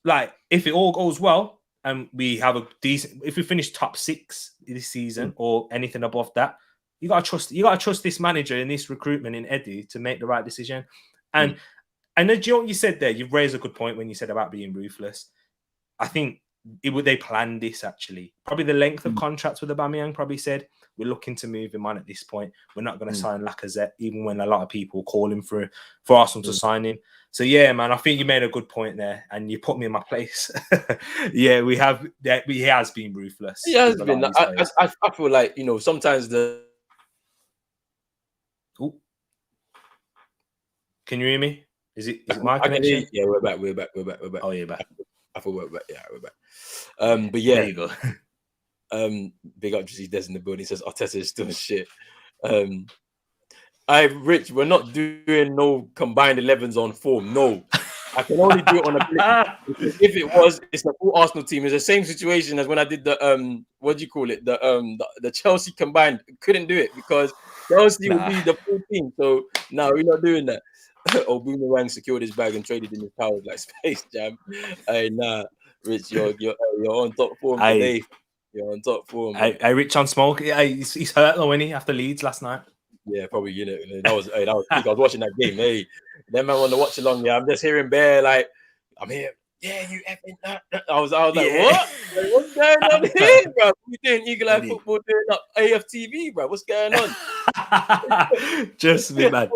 like, if it all goes well and we have if we finish top 6 this season or anything above that, you gotta trust this manager and this recruitment in Eddie to make the right decision. And do you know what you said there? You've raised a good point when you said about being ruthless. I think they planned this actually. Probably the length of contracts with Aubameyang probably said, we're looking to move him on at this point. We're not going to sign Lacazette, even when a lot of people call him for Arsenal to sign him. So yeah, man, I think you made a good point there, and you put me in my place. Yeah, he has been ruthless. He has been. I feel like, sometimes the. Ooh. Can you hear me? Is it my connection? Yeah, we're back. Oh, you're back. I thought we're back. Yeah, we're back. But yeah, there you go. Big up Jesse Des in the building, says Arteta is still shit. Rich, we're not doing no combined 11s on form. No, I can only do it on ability. If it was, it's the full Arsenal team. It's the same situation as when I did the what do you call it? The Chelsea combined. Couldn't do it because Chelsea would be the full team. So no, we're not doing that. Boomerang secured his bag and traded in his powers like Space Jam. Hey, nah, Rich, you're on top form today. You're on top form. Hey, Rich on smoke. Yeah, he's hurt though, wasn't he, after Leeds last night? Yeah, probably. That was big. I was watching that game. Hey, that man want to watch along. Yeah, I'm just hearing Bear like, I'm here. yeah, you effing that. I was like, Yeah. what? Like, what's going on here, bro? We doing Eagle Eye Ready. football, doing up AFTV, bro. What's going on? Just me, man.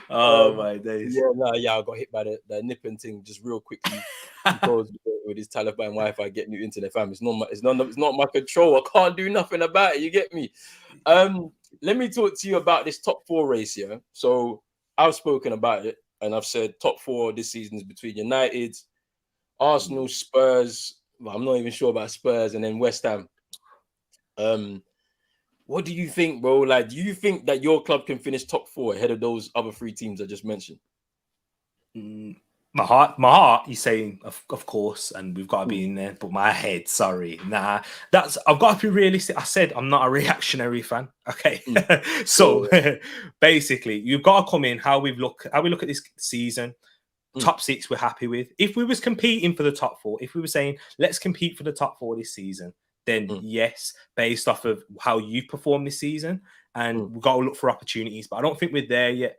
Oh my days. Yeah, no, yeah, I got hit by the nipping thing just real quickly. Because with his Taliban Wi-Fi, get new internet, fam. It's not my control. I can't do nothing about it. You get me? Let me talk to you about this top four race here. So I've spoken about it, and I've said top four this season is between United, Arsenal, Spurs. Well, I'm not even sure about Spurs, and then West Ham. What do you think, bro? Like, do you think that your club can finish top four ahead of those other three teams I just mentioned? My heart is saying, of course, and we've got to be in there. But my head, sorry, nah. I've got to be realistic. I said I'm not a reactionary fan. Okay, so basically, you've got to come in how we look at this season. Top six, we're happy with. If we was competing for the top four, if we were saying let's compete for the top four this season, then yes, based off of how you perform this season, and we've got to look for opportunities. But I don't think we're there yet.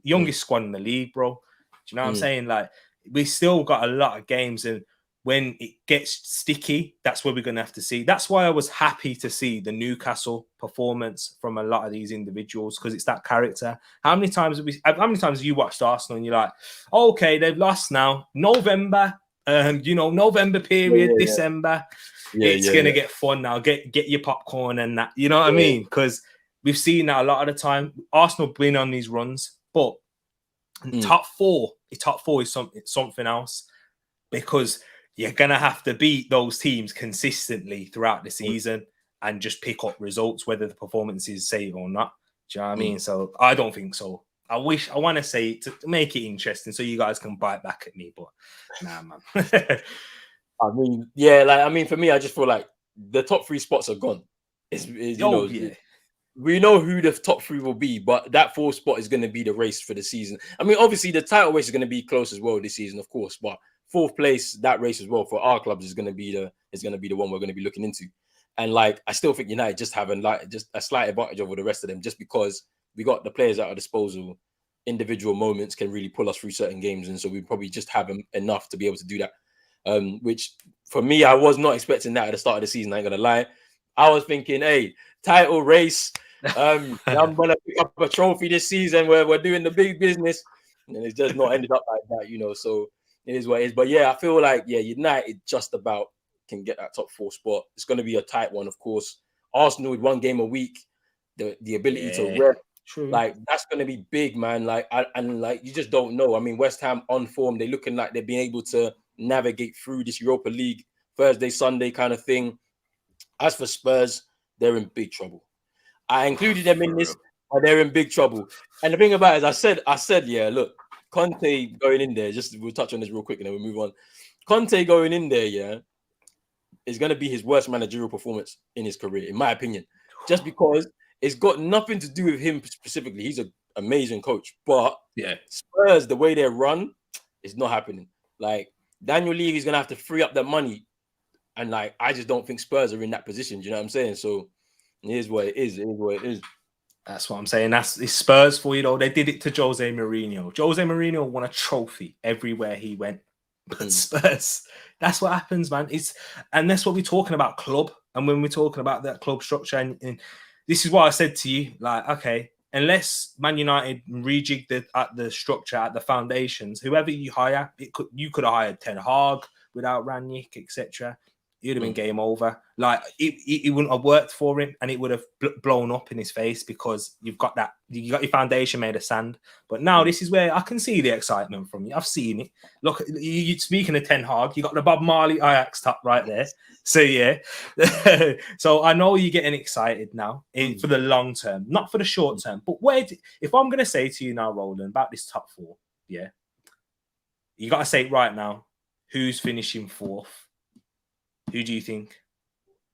Youngest squad in the league, bro. Do you know what I'm saying? Like, we still got a lot of games, and when it gets sticky, that's where we're going to have to see. That's why I was happy to see the Newcastle performance from a lot of these individuals, because it's that character. How many times have you watched Arsenal and you're like, oh, okay, they've lost now. November period, December. It's going to get fun now. Get your popcorn and that. You know what I mean? Because we've seen that a lot of the time. Arsenal been on these runs, but top four is something else, because you're gonna have to beat those teams consistently throughout the season and just pick up results, whether the performances say it or not. Do you know what I mean? So I don't think so. I want to say it to make it interesting so you guys can bite back at me, but nah, man. I mean, for me, I just feel like the top three spots are gone. We know who the top three will be, but that fourth spot is going to be the race for the season. I mean, obviously, the title race is going to be close as well this season, of course. But fourth place, that race as well for our clubs is going to be the one we're going to be looking into. And like, I still think United just having just a slight advantage over the rest of them, just because we got the players at our disposal. Individual moments can really pull us through certain games, and so we probably just have enough to be able to do that. Which for me, I was not expecting that at the start of the season. I ain't gonna lie. I was thinking, hey, title race. I'm gonna pick up a trophy this season where we're doing the big business, and it's just not ended up like that, So it is what it is. But yeah, I feel like United just about can get that top four spot. It's going to be a tight one, of course. Arsenal with one game a week, the ability to rest, like that's going to be big, man. Like you just don't know. I mean, West Ham on form, they're looking like they're being able to navigate through this Europa League Thursday, Sunday kind of thing. As for Spurs, they're in big trouble. I included them in this, but they're in big trouble. And the thing about it is, I said, yeah, look, Conte going in there, we'll touch on this real quick and then we'll move on. Conte going in there, yeah, is going to be his worst managerial performance in his career, in my opinion. Just because it's got nothing to do with him specifically. He's an amazing coach. But Spurs, the way they're run, it's not happening. Like, Daniel Levy's going to have to free up that money. And, like, I just don't think Spurs are in that position. Do you know what I'm saying? So, it is what it is. It is what it is. That's what I'm saying. It's Spurs for you, though. They did it to Jose Mourinho. Jose Mourinho won a trophy everywhere he went. But Spurs, that's what happens, man. And that's what we're talking about, club. And when we're talking about that club structure, and this is what I said to you, like, okay, unless Man United rejig the structure, at the foundations, whoever you hire, you could have hired Ten Hag without Rangnick, etc. It would have been game over. Like, it wouldn't have worked for him, and it would have blown up in his face, because you got your foundation made of sand. But now this is where I can see the excitement from you. I've seen it. Look, you speaking of Ten Hag, you got the Bob Marley Ajax top right there. So yeah, so I know you're getting excited now for the long term, not for the short term. But if I'm going to say to you now, Roland, about this top four, yeah, you got to say it right now. Who's finishing fourth? Who do you think?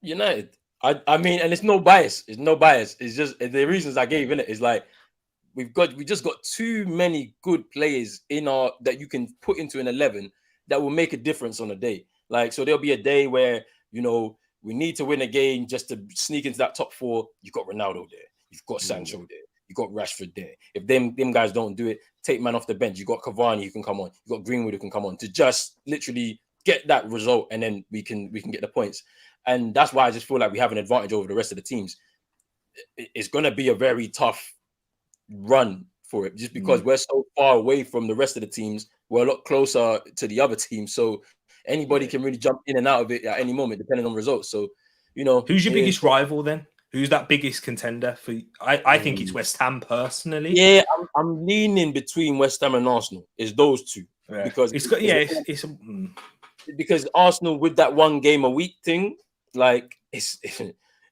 United. I mean, and it's no bias. It's no bias. It's just the reasons I gave in it is like we just got too many good players that you can put into an 11 that will make a difference on a day. Like, so there'll be a day where we need to win a game just to sneak into that top four. You've got Ronaldo there. You've got Sancho there. You've got Rashford there. If them guys don't do it, take man off the bench. You got Cavani who can come on. You got Greenwood who can come on to just literally get that result, and then we can get the points. And that's why I just feel like we have an advantage over the rest of the teams. It's going to be a very tough run for it, just because we're so far away from the rest of the teams. We're a lot closer to the other teams, so anybody can really jump in and out of it at any moment, depending on results. So, who's your biggest rival then? Who's that biggest contender for? I think it's West Ham personally. Yeah, I'm leaning between West Ham and Arsenal. It's those two because because Arsenal with that 1 game a week thing, like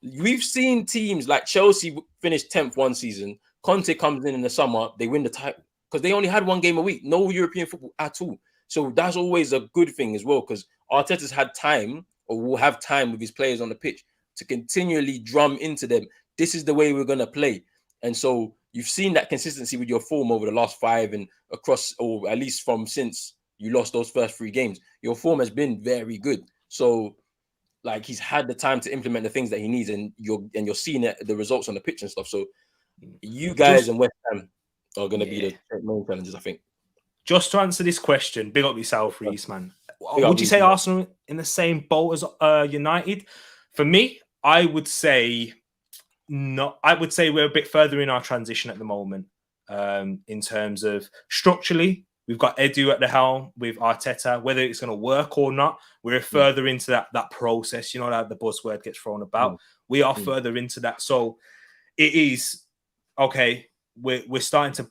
we've seen teams like Chelsea finish 10th one season. Conte comes in the summer, they win the title because they only had 1 game a week, no European football at all. So that's always a good thing as well, because Arteta's had time, or will have time with his players on the pitch to continually drum into them. This is the way we're going to play. And so you've seen that consistency with your form over the last 5 and across, or at least from since you lost those first 3 games, your form has been very good. So like he's had the time to implement the things that he needs, and you're seeing the results on the pitch and stuff. So you guys and West Ham are going to be the main challenges, I think. Just to answer this question, big up yourself, Reese, man. Would you say Arsenal in the same boat as United? For me, I would say no. I would say we're a bit further in our transition at the moment in terms of structurally. We've got Edu at the helm with Arteta. Whether it's going to work or not, we're further into that process. You know, that the buzzword gets thrown about. We are further into that. So it is, okay, we're starting to...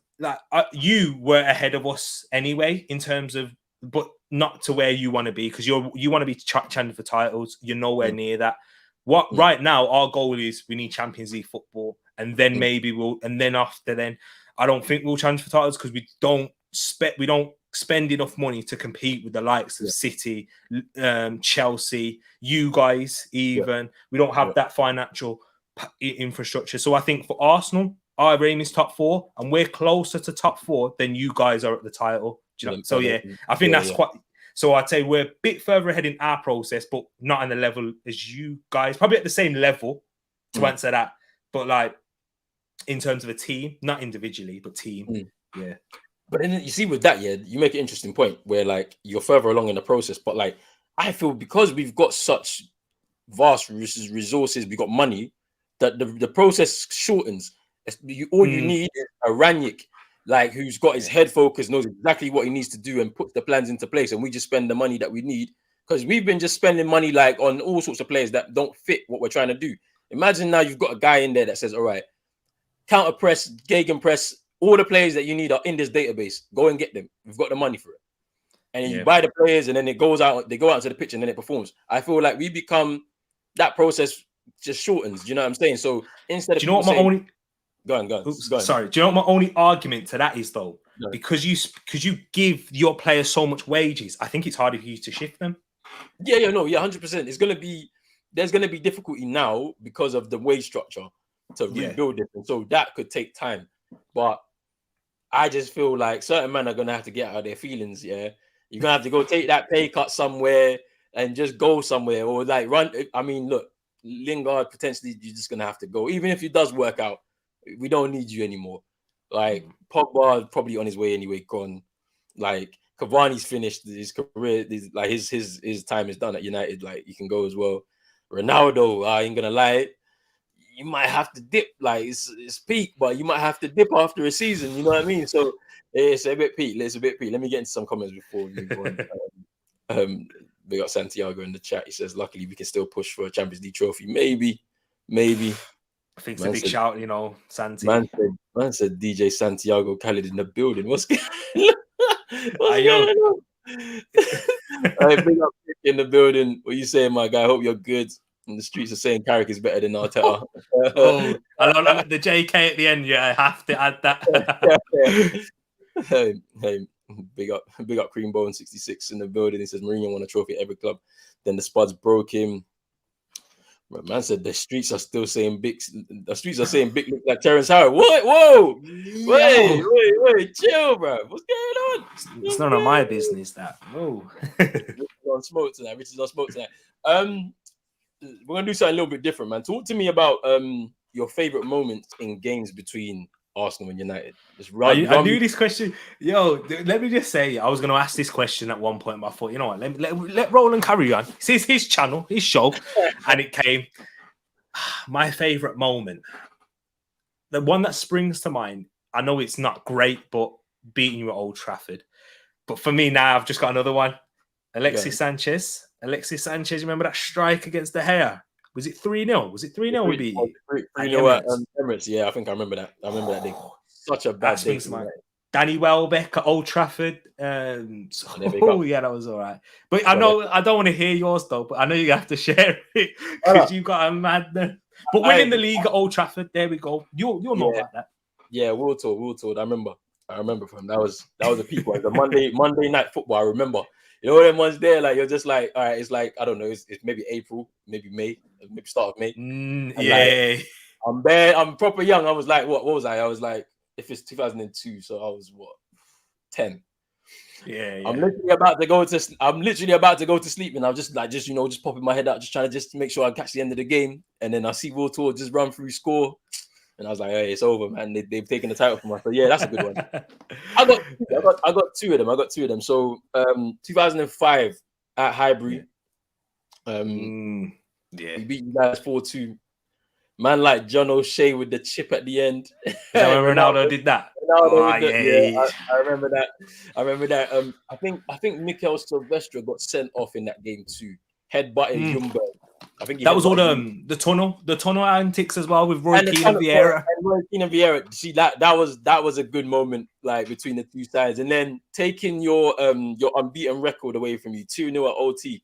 you were ahead of us anyway in terms of... But not to where you want to be, because you want to be challenging for titles. You're nowhere near that. Right now, our goal is we need Champions League football, and then maybe and then after then, I don't think we'll challenge for titles because we don't spend enough money to compete with the likes of City, Chelsea, you guys even. We don't have that financial infrastructure. So I think for Arsenal, our aim is top 4, and we're closer to top 4 than you guys are at the title. Do you know? So I think that's quite... So I'd say we're a bit further ahead in our process, but not on the level as you guys. Probably at the same level to answer that. But like in terms of a team, not individually, but team. Yeah. But then you see with that, you make an interesting point where like you're further along in the process. But like I feel because we've got such vast resources, we got money, that the process shortens. All you need is a Rangnick, like who's got his head focused, knows exactly what he needs to do, and puts the plans into place, and we just spend the money that we need, because we've been just spending money like on all sorts of players that don't fit what we're trying to do. Imagine now you've got a guy in there that says, all right, counter press, gegen press, all the players that you need are in this database. Go and get them. We've got the money for it. And then you buy the players, and then they go out into the pitch, and then it performs. I feel like we become... that process just shortens. Do you know what I'm saying? So instead of... Do you know what my only... Go on. Sorry. Do you know what my only argument to that is, though? No. Because you give your players so much wages, I think it's harder for you to shift them. 100%. There's gonna be difficulty now because of the wage structure to rebuild it, and so that could take time. But I just feel like certain men are gonna have to get out of their feelings. Yeah, you're gonna have to go take that pay cut somewhere and just go somewhere, or like run. I mean, look, Lingard potentially you're just gonna have to go, even if it does work out. We don't need you anymore. Like Pogba probably on his way anyway, gone. Like Cavani's finished his career. Like his time is done at United. Like he can go as well. Ronaldo, I ain't gonna lie, you might have to dip. Like it's peak, but you might have to dip after a season. You know what I mean? So it's a bit peak. Let me get into some comments before we go on. We got Santiago in the chat. He says, "Luckily, we can still push for a Champions League trophy. Maybe." I think it's a big shout, you know, Santi. Man said DJ Santiago Khalid in the building. What's going on? Right, big up in the building. What you saying, my guy? I hope you're good. And the streets are saying Carrick is better than Arteta. I don't know the JK at the end. Yeah, I have to add that. Hey, big up Cream Bone 66 in the building. He says Mourinho won a trophy at every club. Then the Spuds broke him. Man said the streets are still saying big. The streets are saying big look like Terrence Howard. What? Whoa! Wait! Chill, bro. What's going on? It's none of my business. That. Oh. Richard's on smoke tonight. We're gonna do something a little bit different, man. Talk to me about your favorite moments in games between Arsenal and United. Just I knew this question. Yo, let me just say, I was going to ask this question at one point, but I thought, you know what, let Roland carry on. It's his channel, his show, and it came. My favourite moment, the one that springs to mind, I know it's not great, but beating you at Old Trafford. But for me now, I've just got another one. Alexis Sanchez, remember that strike against De Gea? Was it 3-0? Was it 3-0 we beat you? 3-0 at Emirates. Yeah, I think I remember that. I remember that day. Such a bad day. Danny Welbeck at Old Trafford. Yeah, that was all right. But I know I don't want to hear yours though, but I know you have to share it because you've got a madness. But winning the league at Old Trafford, there we go. You'll know about that. Yeah, we'll talk. I remember from that was a peak one. The Monday night football. I remember. You know them ones there, like you're just like, all right, it's like I don't know, it's maybe April, maybe May, maybe start of May. Yeah, like, I'm proper young. I was like, what was I? I was like, if it's 2002, so I was 10. Yeah. I'm literally about to go to sleep, and I'm just popping my head out, just trying to make sure I catch the end of the game, and then I see World Tour just run through, score. And I was like, hey, it's over, man. They've taken the title from us. So yeah, that's a good one. I got two of them. So 2005 at Highbury. We beat you guys 4-2. Man like John O'Shea with the chip at the end. Is that when Ronaldo did that? I remember that. I think Mikel Silvestre got sent off in that game too. Headbutting Ljungberg. I think that was all the tunnel antics as well with Roy Keane and Vieira. See that was a good moment, like between the two sides, and then taking your unbeaten record away from you 2-0 at OT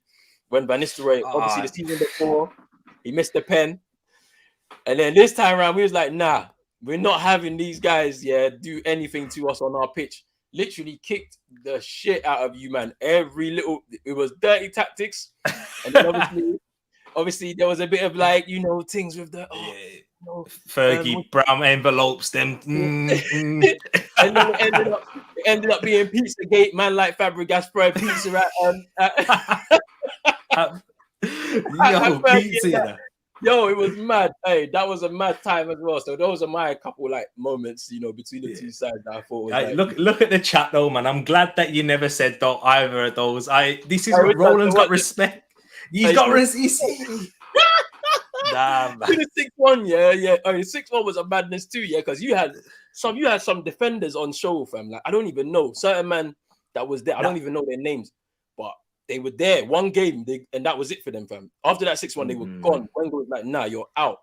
when Van Nistelrooy, obviously the season before, he missed the pen, and then this time around we was like, nah, we're not having these guys do anything to us on our pitch. Literally kicked the shit out of you, man. It was dirty tactics, and then obviously, there was a bit of things with the Fergie brown envelopes. Them and then it ended up being Pizzagate. Man like Fabregas fried pizza pizza. Yo, it was mad. Hey, that was a mad time as well. So those are my couple moments, between the two sides that I thought was look at the chat though, man. I'm glad that you never said either of those. This is what Roland's got respect. He's got respect. Damn. The 6-1, yeah. I mean, 6-1 was a madness too, because you had some defenders on show, fam. Like I don't even know certain man that was there. I don't even know their names, but they were there one game, and that was it for them, fam. After that 6-1, they were gone. Wenger was like, "Nah, you're out."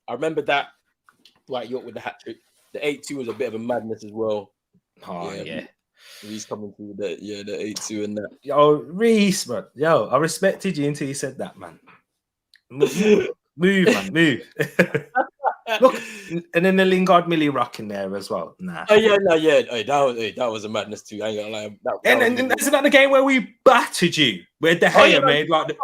I remember that. Dwight York with the hat trick. The 8-2 was a bit of a madness as well. Oh yeah. Reece coming through the 8-2 and that. Yo, Reece, man. Yo, I respected you until you said that, man. Move, man, move. Look, and then the Lingard Millie rock in there as well. Nah. Oh yeah. Hey, that was a madness too. I ain't gonna lie. And isn't that the game where we battered you? Where De Gea made like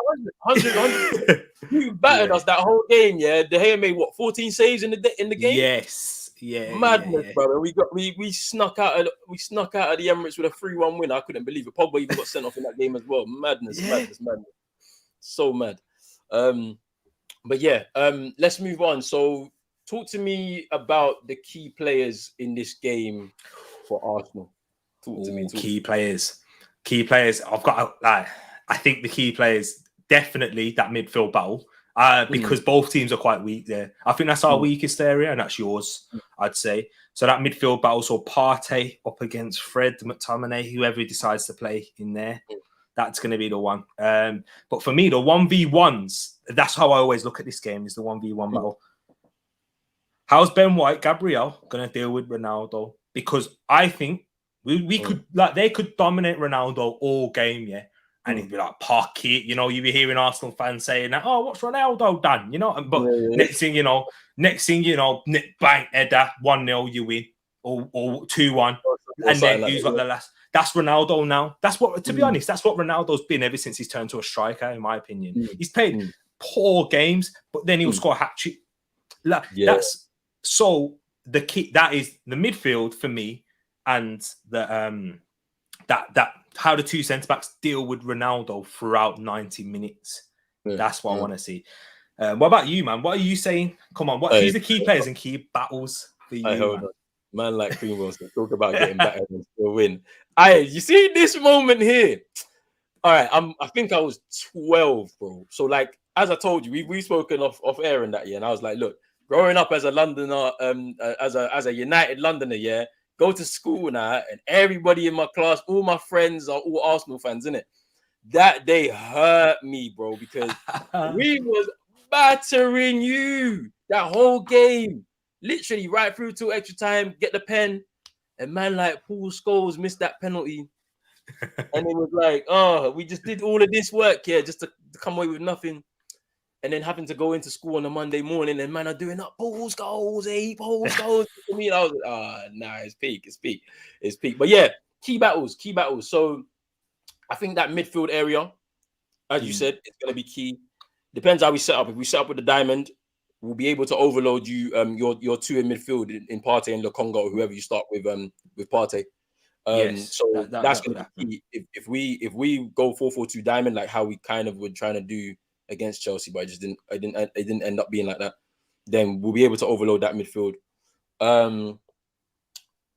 100. You battered us that whole game. Yeah, De Gea made 14 saves in the game. Yes. Yeah, madness, brother. We snuck out of the Emirates with a 3-1 win. I couldn't believe it. Pogba even got sent off in that game as well. Madness. So mad. But yeah, let's move on. So talk to me about the key players in this game for Arsenal. Talk to me. Key players. I've got I think the key players definitely that midfield battle. Because both teams are quite weak there. I think that's our weakest area, and that's yours, I'd say. So that midfield battle, so Partey up against Fred, McTominay, whoever he decides to play in there, that's going to be the one. But for me, the 1v1s, that's how I always look at this game, is the 1v1 battle. How's Ben White, Gabriel going to deal with Ronaldo? Because I think we could, they could dominate Ronaldo all game, yeah? And he'd be like, park it, you'd be hearing Arsenal fans saying that, oh, what's Ronaldo done? But next thing you know, bang, header, 1-0, you win, or 2-1. And then who's got the last? That's Ronaldo now. That's what, to be honest, that's what Ronaldo's been ever since he's turned to a striker, in my opinion. He's played poor games, but then he'll score a hat-trick. That's so the key. That is the midfield for me, and the that how the two centre-backs deal with Ronaldo throughout 90 minutes. That's what I want to see. What about you, man? What are you saying? Come on, who's the key players and key battles for you? Man like Cream Wilson talk about getting better and still win. You see this moment here. All right, I think I was 12, bro. So like, as I told you, we spoken off air in that year, and I was like, look, growing up as a Londoner, as a United Londoner, yeah, go to school now, and everybody in my class, all my friends are all Arsenal fans, innit? That day hurt me, bro, because we was battering you that whole game, literally right through to extra time, get the pen, and man like Paul Scholes missed that penalty. And it was like, oh, we just did all of this work here just to come away with nothing. And then having to go into school on a Monday morning and man are doing up Paul's goals, Paul's goals. To me, I was like, nah, it's peak. But yeah, key battles. So I think that midfield area, as you said, it's gonna be key. Depends how we set up. If we set up with the diamond, we'll be able to overload you, your two in midfield in Partey and Lokonga, or whoever you start with Partey. So that's gonna be key. If we go 4-4-2 diamond, like how we kind of were trying to do against Chelsea, but it didn't end up being like that, then we'll be able to overload that midfield.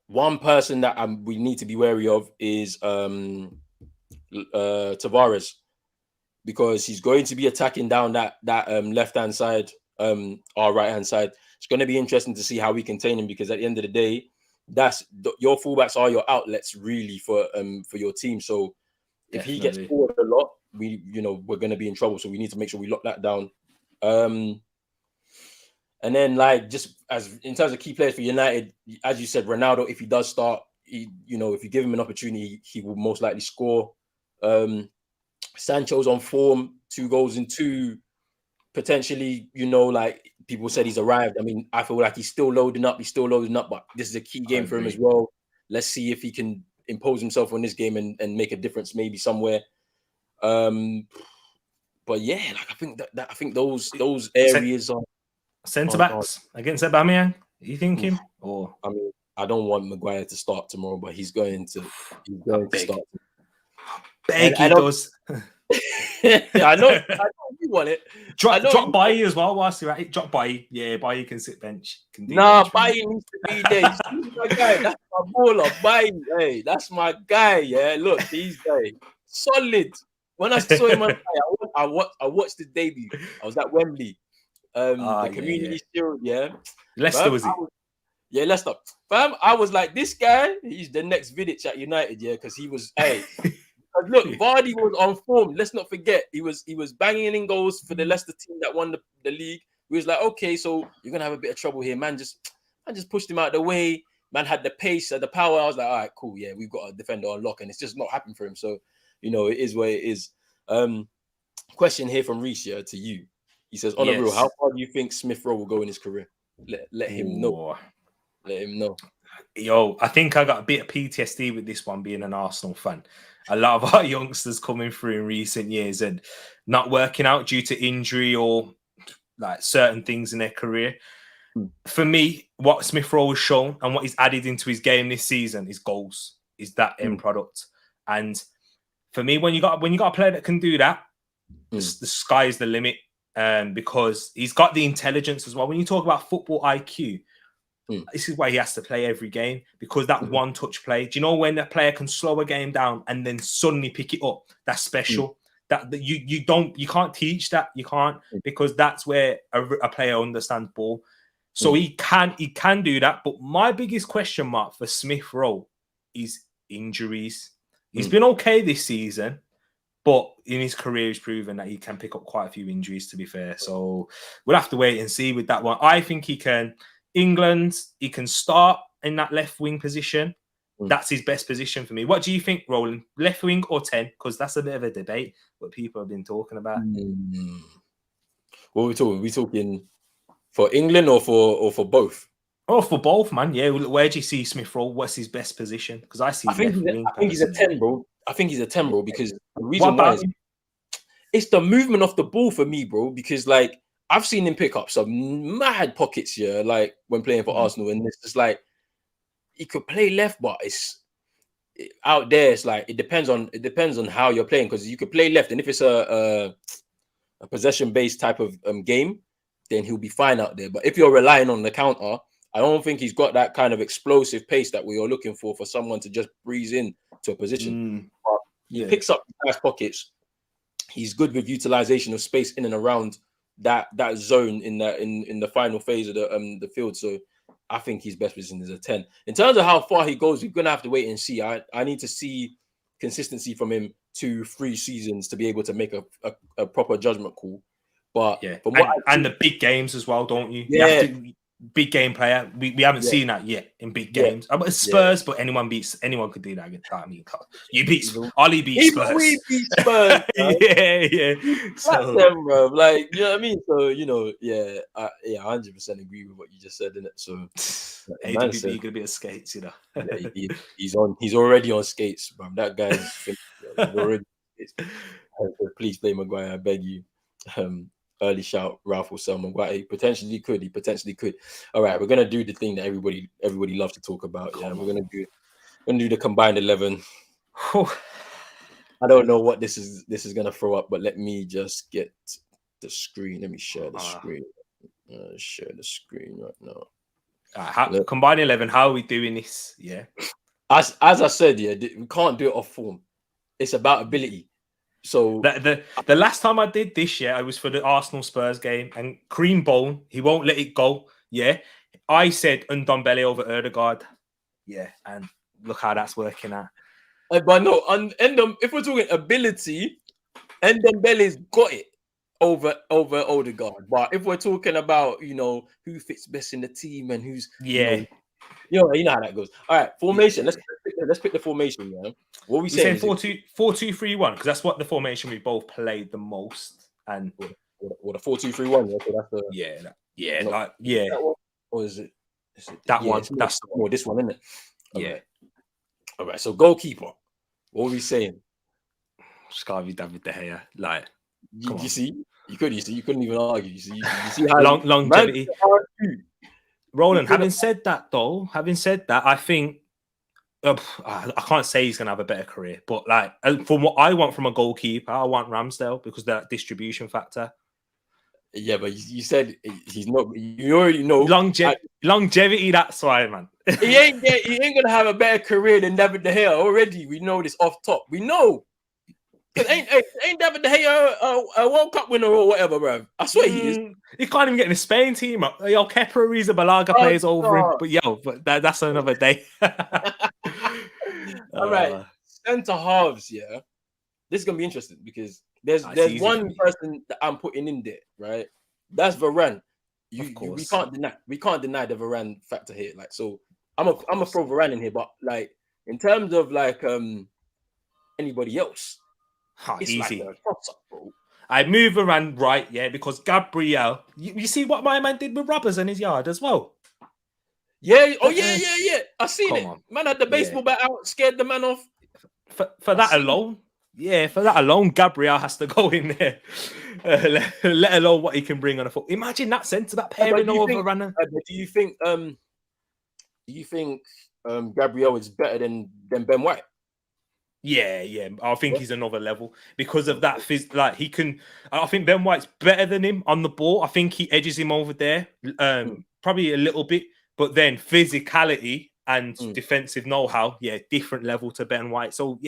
One person that we need to be wary of is Tavares, because he's going to be attacking down that left hand side, our right hand side. It's going to be interesting to see how we contain him, because at the end of the day, your fullbacks are your outlets really for your team. So if he gets forward a lot, we're going to be in trouble. So we need to make sure we lock that down. And then like, just as in terms of key players for United, as you said, Ronaldo, if he does start, if you give him an opportunity, he will most likely score. Sancho's on form, 2 goals in 2, potentially, like people said he's arrived. I mean, I feel like he's still loading up, but this is a key game for him as well. Let's see if he can impose himself on this game and make a difference maybe somewhere. But yeah, like I think those areas are centre backs against Aubameyang. Are you thinking? Or I mean, I don't want Maguire to start tomorrow, but he's going to start. He does. I know you want it. Drop Bailly as well whilst you're at it. Drop Bailly. Yeah, Bailly can sit bench. Bailly needs to be there. He's my guy. That's my baller. Bailly. Hey, that's my guy. Yeah, look, he's solid. When I saw him on I watched the debut. I was at Wembley. The community shield, Leicester, was it? Leicester. Fam, I was like, this guy, he's the next Vidic at United, because he was, look, Vardy was on form. Let's not forget, he was banging in goals for the Leicester team that won the league. We was like, okay, so you're gonna have a bit of trouble here, man. Just pushed him out of the way. Man had the pace, the power. I was like, all right, cool, yeah, we've got a defender on lock, and it's just not happening for him. So, it is what it is. Question here from Reece to you. He says, on a real, how far do you think Smith Rowe will go in his career? Let him know. Let him know. Yo, I think I got a bit of PTSD with this one, being an Arsenal fan. A lot of our youngsters coming through in recent years and not working out due to injury or like certain things in their career. For me, what Smith Rowe has shown and what he's added into his game this season is goals, is that end product. And for me, when you got a player that can do that, the sky is the limit. Because he's got the intelligence as well. When you talk about football IQ, this is why he has to play every game, because that one-touch play. Do you know when a player can slow a game down and then suddenly pick it up? That's special. That you can't teach that. You can't, because that's where a player understands ball. So he can do that. But my biggest question mark for Smith Rowe is injuries. He's been okay this season, but in his career, he's proven that he can pick up quite a few injuries, to be fair. So we'll have to wait and see with that one. I think he can. England, he can start in that left wing position. That's his best position for me. What do you think, Roland? Left wing or 10? Because that's a bit of a debate, what people have been talking about. What are we talking? Are we talking for England or for both? Oh, for both, man. Yeah. Where do you see Smith Rowe? What's his best position? Because I think he's a 10, bro. I think he's a 10, bro, because the reason why is it's the movement off the ball for me, bro. Because like I've seen him pick up some mad pockets here, like when playing for Arsenal, and it's just like he could play left, but it's out there. It's like it depends on how you're playing, because you could play left, and if it's a possession based type of game, then he'll be fine out there. But if you're relying on the counter, I don't think he's got that kind of explosive pace that we are looking for someone to just breeze in to a position. But he picks up nice pockets. He's good with utilization of space in and around that zone in the final phase of the field. So I think his best position is a 10. In terms of how far he goes, we're gonna have to wait and see. I need to see consistency from him 2-3 seasons to be able to make a proper judgment call. But and the big games as well, don't you? Yeah. You have to, big game player. We haven't seen that yet in big games. But Spurs, but anyone could do that. I mean, you beat Ollie beat Spurs. We beat Spurs. yeah. So, them, bro. Like, you know what I mean? So, you know, I 100% agree with what you just said, innit? So AWB gonna be on skates, you know. He's already on skates, bro. That guy's already on skates. Please play Maguire, I beg you. Early shout, Ralf will sell Maguire. He potentially could. All right, we're gonna do the thing that everybody loves to talk about. We're gonna do the combined 11. I don't know what this is gonna throw up, but let me just get the screen. Let me share the screen. Share the screen right now. Combined 11. How are we doing this? Yeah. As I said, we can't do it off form. It's about ability. So the last time I did this, I was for the Arsenal Spurs game, and Cream Bone, he won't let it go. Yeah, I said Ndombele over Erdegaard. Yeah, and look how that's working out. But no, if we're talking ability, Ndombele's got it over Odegaard. But if we're talking about who fits best in the team and who's you know how that goes. All right, formation. Let's pick the formation. Yeah, what we saying? 4-2-3-1 because that's what the formation we both played the most. And what a 4-2-3-1. Yeah, so that's or is it that one? That's this one, isn't it? Yeah. All right. So goalkeeper. What are we saying? Scarvy David De Gea. Like, you see, you couldn't even argue. You see how longevity. Roland, having said that, I think I can't say he's going to have a better career, but like from what I want from a goalkeeper, I want Ramsdale because of that distribution factor. Yeah, but you said he's not. You already know longevity. That's why, man. he ain't going to have a better career than David De Gea already. We know this off top. We know. Ain't David De Gea a World Cup winner or whatever, bro? I swear he is. He can't even get in the Spain team. Yo, Kepa Arrizabalaga plays over him. But that's another day. All right, centre halves. Yeah, this is gonna be interesting because there's one person that I'm putting in there, right? That's Varane. We can't deny the Varane factor here. Like, so I'm a throw Varane in here, but like in terms of like anybody else. It's easy. Like toss-up, bro. I move around right, because Gabriel. You see what my man did with rubbers in his yard as well. Yeah. Oh yeah. I seen it. Man had the baseball bat out, scared the man off. For that alone, Gabriel has to go in there. Let alone what he can bring on a foot. Imagine that centre back pairing over runner. Do you think Gabriel is better than Ben White? Yeah. I think he's another level because of that. He can. I think Ben White's better than him on the ball. I think he edges him over there, probably a little bit. But then physicality and defensive know-how, different level to Ben White. So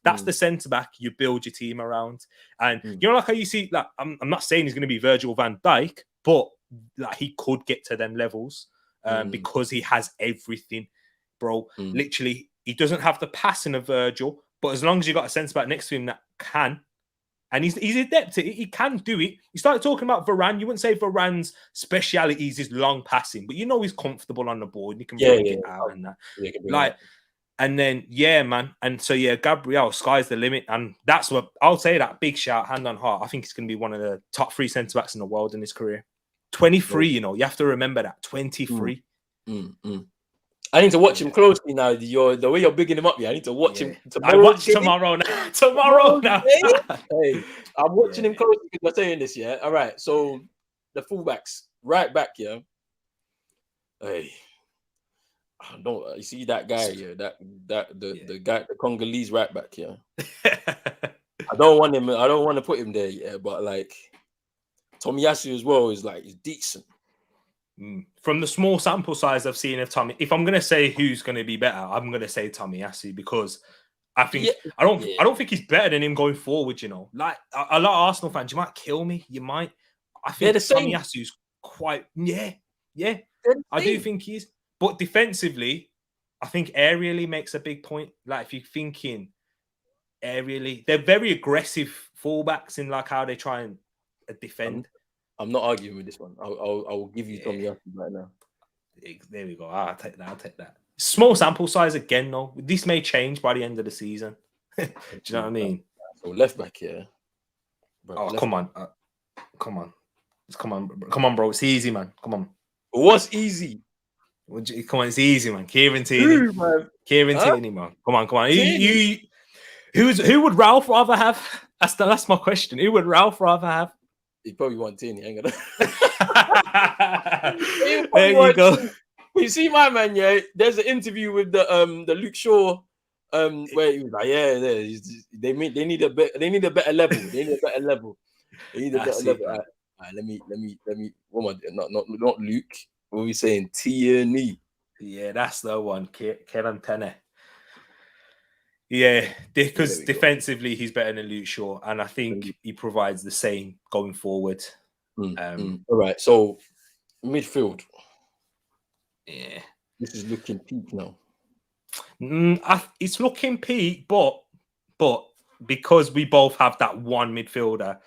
that's the centre back you build your team around. And like how you see, like I'm not saying he's going to be Virgil van Dijk, but like he could get to them levels because he has everything, bro. Literally, he doesn't have the passing of Virgil. But as long as you've got a centre back next to him that can, and he's adept at it, he can do it. You started talking about Varane. You wouldn't say Varane's speciality is his long passing, but he's comfortable on the ball and he can bring it out and that. And then man. And so Gabriel, sky's the limit. And that's what I'll say, that big shout, hand on heart. I think he's going to be one of the top 3 centre backs in the world in his career. 23, you have to remember that. 23. I need to watch him closely now. The way you're bigging him up, I need to watch him tomorrow. I watch tomorrow now. Tomorrow now. Hey, I'm watching him closely because we're saying this, All right, so the fullbacks, right back, Hey, I don't. You see that guy, the guy, the Congolese right back, I don't want him. I don't want to put him there, but like Tomiyasu as well is like he's decent. From the small sample size I've seen of Tommy, if I'm going to say who's going to be better, I'm going to say Tomiyasu, because I think I don't think he's better than him going forward. You know, like a lot of Arsenal fans, you might kill me. You might. I think Tomiyasu's quite. Yeah. I do think he's. But defensively, I think aerially makes a big point. Like if you're thinking aerially, they're very aggressive fullbacks in like how they try and defend. I'm not arguing with this one. I will give you Tomiyasu right now. There we go. I'll take that. Small sample size again, though. This may change by the end of the season. Do you know what I mean? So left back here. Bro, come on. Come on, bro. It's easy, man. Come on. What's easy? Come on, it's easy, man. Kieran Tierney. Tierney, man. Come on. Who would Ralf rather have? That's my question. Who would Ralf rather have? He probably want Tierney. Hang on. There you go. You see, my man. Yeah, there's an interview with the Luke Shaw, where he was like, they need a better level. They need a better level. All right, let me. What am I? Not Luke. What are we saying? Tierney. Yeah, that's the one. Kevin Tenne. Yeah, because defensively he's better than Luke Shaw, and I think he provides the same going forward. All right, so midfield. Yeah, this is looking peak now. It's looking peak, but because we both have that one midfielder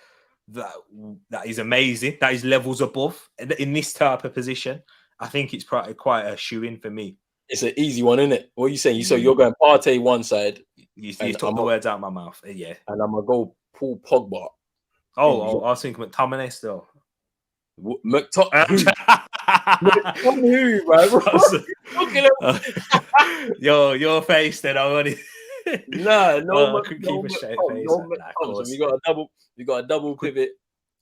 that is amazing, that is levels above in this type of position, I think it's quite a shoe-in for me. It's an easy one, isn't it? What are you saying? So you're going Partey one side. You took the words out of my mouth. Yeah. And I'm going to go Paul Pogba. I was thinking McTominay still. McTominay who, bro? Your face then, I want it. No, I could keep a straight face. So we got a double pivot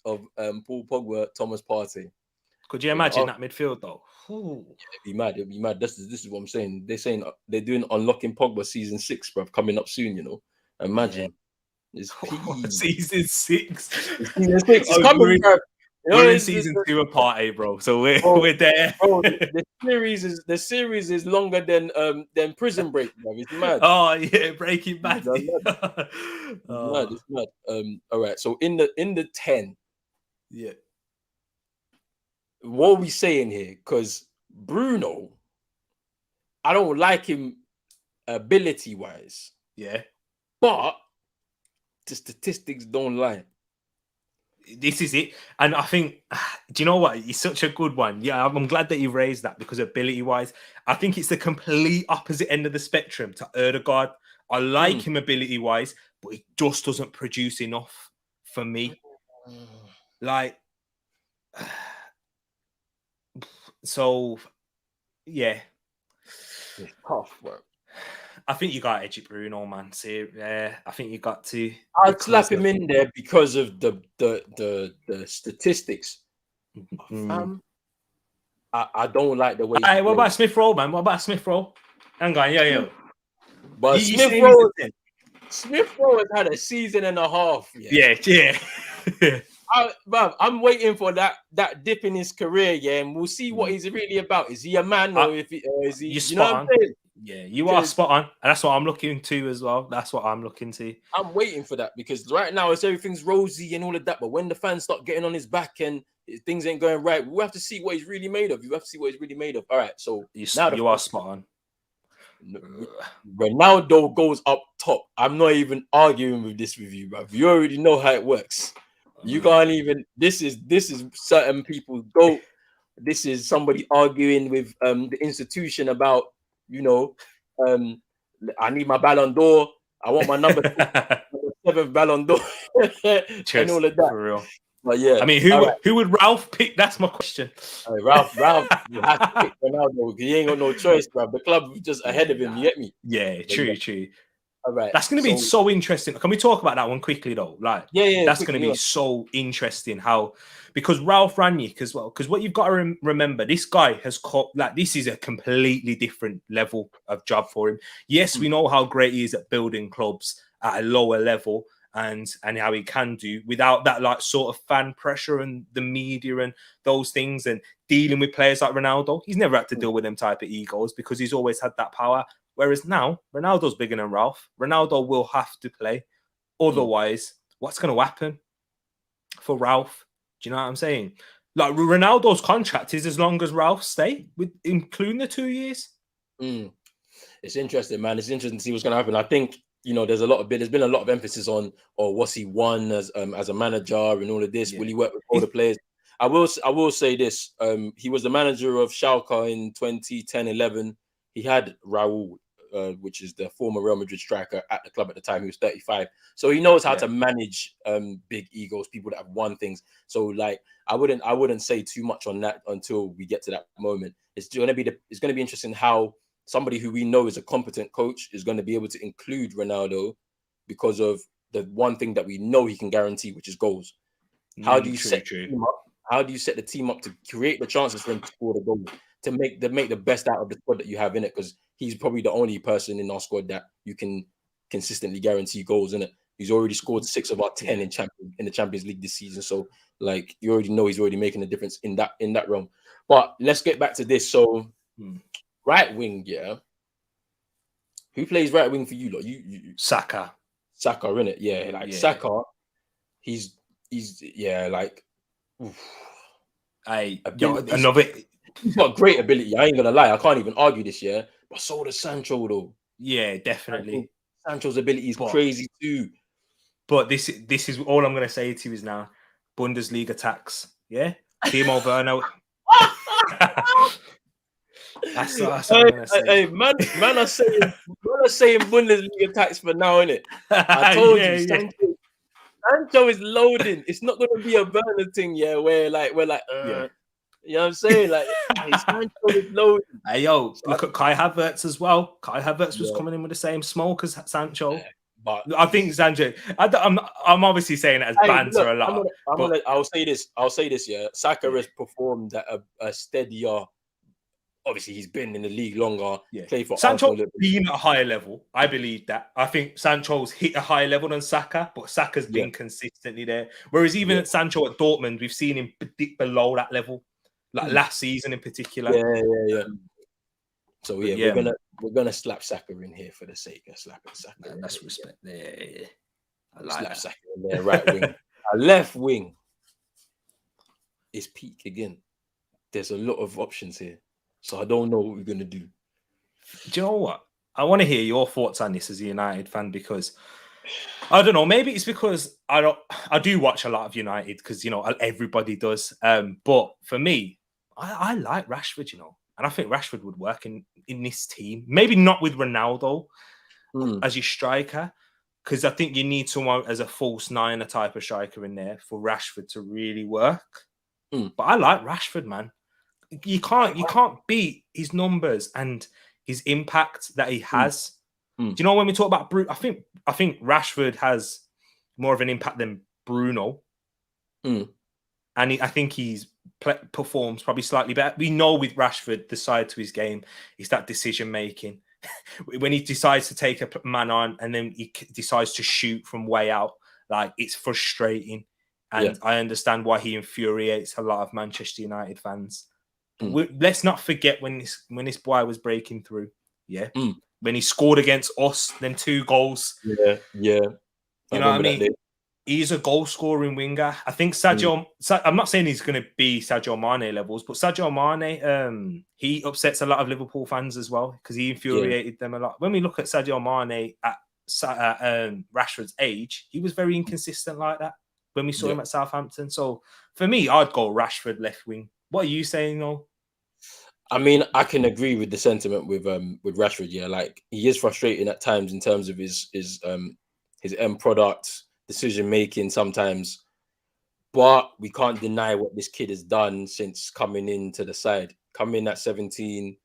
of Paul Pogba, Thomas Partey. Could you imagine that midfield though? It'd be mad. This is what I'm saying. They're saying they're doing Unlocking Pogba season 6, bro, coming up soon. You know, imagine it's season 6. Season 6 is coming, bro. We're in season 2 of Partey, bro. So we're there. Bro, the series is longer than Prison Break, bro. It's mad. Oh yeah, Breaking Bad. It's mad. All right. So in the 10, yeah. What are we saying here? Because Bruno, I don't like him ability-wise. Yeah. But the statistics don't lie. This is it. And I think, do you know what? It's such a good one. Yeah, I'm glad that you raised that, because ability-wise, I think it's the complete opposite end of the spectrum to Erdegaard. I like him ability-wise, but he just doesn't produce enough for me. Like... So, yeah. It's tough, bro. I think you got to edge it, Bruno, man. See, yeah, I think you got to. I'd slap him in there because of the statistics. I don't like the way. Hey, what about Smith Rowe, man? What about Smith Rowe? Hang on, yeah. But Smith Rowe has had a season and a half. Yeah. I'm waiting for that dip in his career, and we'll see what he's really about. Is he a man, or is he? You know what I'm saying? Yeah, you are spot on, and that's what I'm looking to as well. That's what I'm looking to. I'm waiting for that, because right now everything's rosy and all of that, but when the fans start getting on his back and things ain't going right, we'll have to see what he's really made of. You have to see what he's really made of. All right, so you are spot on. Ronaldo goes up top. I'm not even arguing with you, bro. You already know how it works. You can't even. This is certain people's goal. This is somebody arguing with the institution about, I need my Ballon d'Or. I want my number 7th Ballon d'Or and all of that. For real. But yeah, I mean, who would Ralf pick? That's my question. Ralf, you have to pick Ronaldo. He ain't got no choice, bro. The club is just ahead of him. You get me? Yeah, true. All right, that's going to be so interesting. Can we talk about that one quickly though? Like, that's going to be so interesting. Because Ralf Rangnick as well. Because what you've got to remember, this guy has this is a completely different level of job for him. Yes, we know how great he is at building clubs at a lower level, and how he can do without that like sort of fan pressure and the media and those things and dealing with players like Ronaldo. He's never had to deal with them type of egos because he's always had that power. Whereas now, Ronaldo's bigger than Ralf. Ronaldo will have to play. Otherwise, what's going to happen for Ralf? Do you know what I'm saying? Like Ronaldo's contract is as long as Ralf stay, with including the 2 years. It's interesting, man. It's interesting to see what's going to happen. I think there's been a lot of emphasis on what's he won as a manager and all of this. Will he work with all the players? I will say this. He was the manager of Schalke in 2010-11. He had Raul, which is the former Real Madrid striker, at the club at the time. He was 35, so he knows how to manage big egos, people that have won things. So like, I wouldn't say too much on that until we get to that moment. It's going to be interesting how somebody who we know is a competent coach is going to be able to include Ronaldo because of the one thing that we know he can guarantee, which is goals. How do you set the team up? How do you set the team up to create the chances for him to score the goal, to make the best out of the squad that you have in it? Because he's probably the only person in our squad that you can consistently guarantee goals in it. He's already scored 6 of our 10 in the Champions League this season. So like, you already know he's already making a difference in that realm. But let's get back to this. So right wing, yeah. Who plays right wing for you? Like you Saka, innit? Yeah, like Saka. He's like. He's got great ability. I ain't gonna lie. I can't even argue this. Yeah, but so does Sancho though. Yeah, definitely. Sancho's ability is crazy too. But this is all I'm gonna say to you is now Bundesliga tax. Yeah, Timo Werner. That's what I'm gonna say. Hey, man are saying Bundesliga tax for now, innit? I told you, Sancho is loading. It's not gonna be a Werner thing, yeah. Where we're like, you know what I'm saying? Like, Sancho is loading. Hey, yo, look at Kai Havertz as well. Kai Havertz was coming in with the same smoke as Sancho. But I think Sancho. I'm obviously saying it as banter a lot. I'll say this. Yeah, Saka has performed at a steadier. Obviously, he's been in the league longer. Yeah, played for Sancho being at a higher level. I believe that. I think Sancho's hit a higher level than Saka, but Saka's been consistently there. Whereas even at Sancho at Dortmund, we've seen him dip below that level, like last season in particular. Yeah. So we're gonna slap Saka in here for the sake of slapping Saka. That's respect. Yeah. I like slap Saka in there, right wing. Our left wing is peak again. There's a lot of options here. So I don't know what we're going to do. Do you know what? I want to hear your thoughts on this as a United fan, because I don't know. Maybe it's because I do watch a lot of United because, everybody does. But for me, I like Rashford, and I think Rashford would work in this team. Maybe not with Ronaldo as your striker, because I think you need someone as a false niner type of striker in there for Rashford to really work. But I like Rashford, man. You can't beat his numbers and his impact that he has. Do you know when we talk about Bruno? I think Rashford has more of an impact than Bruno, and I think he's performs probably slightly better. We know with Rashford the side to his game is that decision making. When he decides to take a man on and then he decides to shoot from way out, like, it's frustrating, and I understand why he infuriates a lot of Manchester United fans. Let's not forget when this boy was breaking through. When he scored against us, them 2 goals. Yeah. You know what I mean? He's a goal scoring winger. I think Sadio. I'm not saying he's going to be Sadio Mane levels, but Sadio Mane, he upsets a lot of Liverpool fans as well because he infuriated them a lot. When we look at Sadio Mane at Rashford's age, he was very inconsistent like that when we saw him at Southampton. So for me, I'd go Rashford left wing. What are you saying, though? I mean, I can agree with the sentiment with Rashford. Yeah, like, he is frustrating at times in terms of his end product, decision making sometimes, but we can't deny what this kid has done since coming into the side. Coming at 17,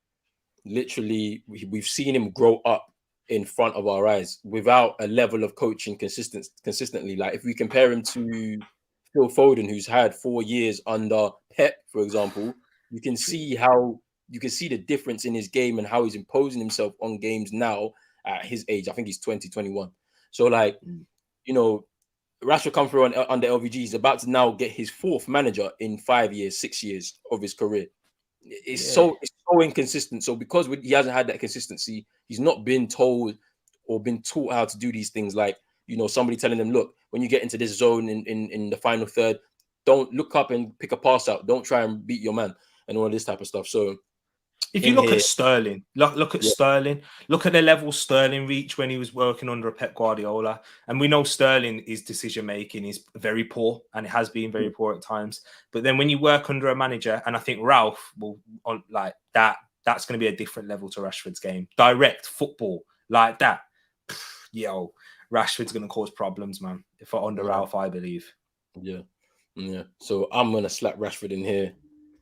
literally, we've seen him grow up in front of our eyes without a level of coaching consistently. Like, if we compare him to Phil Foden, who's had 4 years under Pep, for example, you can see the difference in his game and how he's imposing himself on games now at his age. I think he's 21. So, like, Rashford come through under LVG. He's about to now get his 4th manager in 5 years, 6 years of his career. It's so inconsistent. So because he hasn't had that consistency, he's not been told or been taught how to do these things. Like, somebody telling them, look, when you get into this zone in the final third, don't look up and pick a pass out. Don't try and beat your man and all this type of stuff. So if you look at Sterling, look at Sterling, look at the level Sterling reached when he was working under a Pep Guardiola. And we know Sterling, his decision making is very poor, and it has been very poor at times. But then when you work under a manager, and I think Ralf will like that, that's going to be a different level to Rashford's game. Direct football like that. Yo, Rashford's going to cause problems, man. If under Ralf, I believe. Yeah. So I'm going to slap Rashford in here.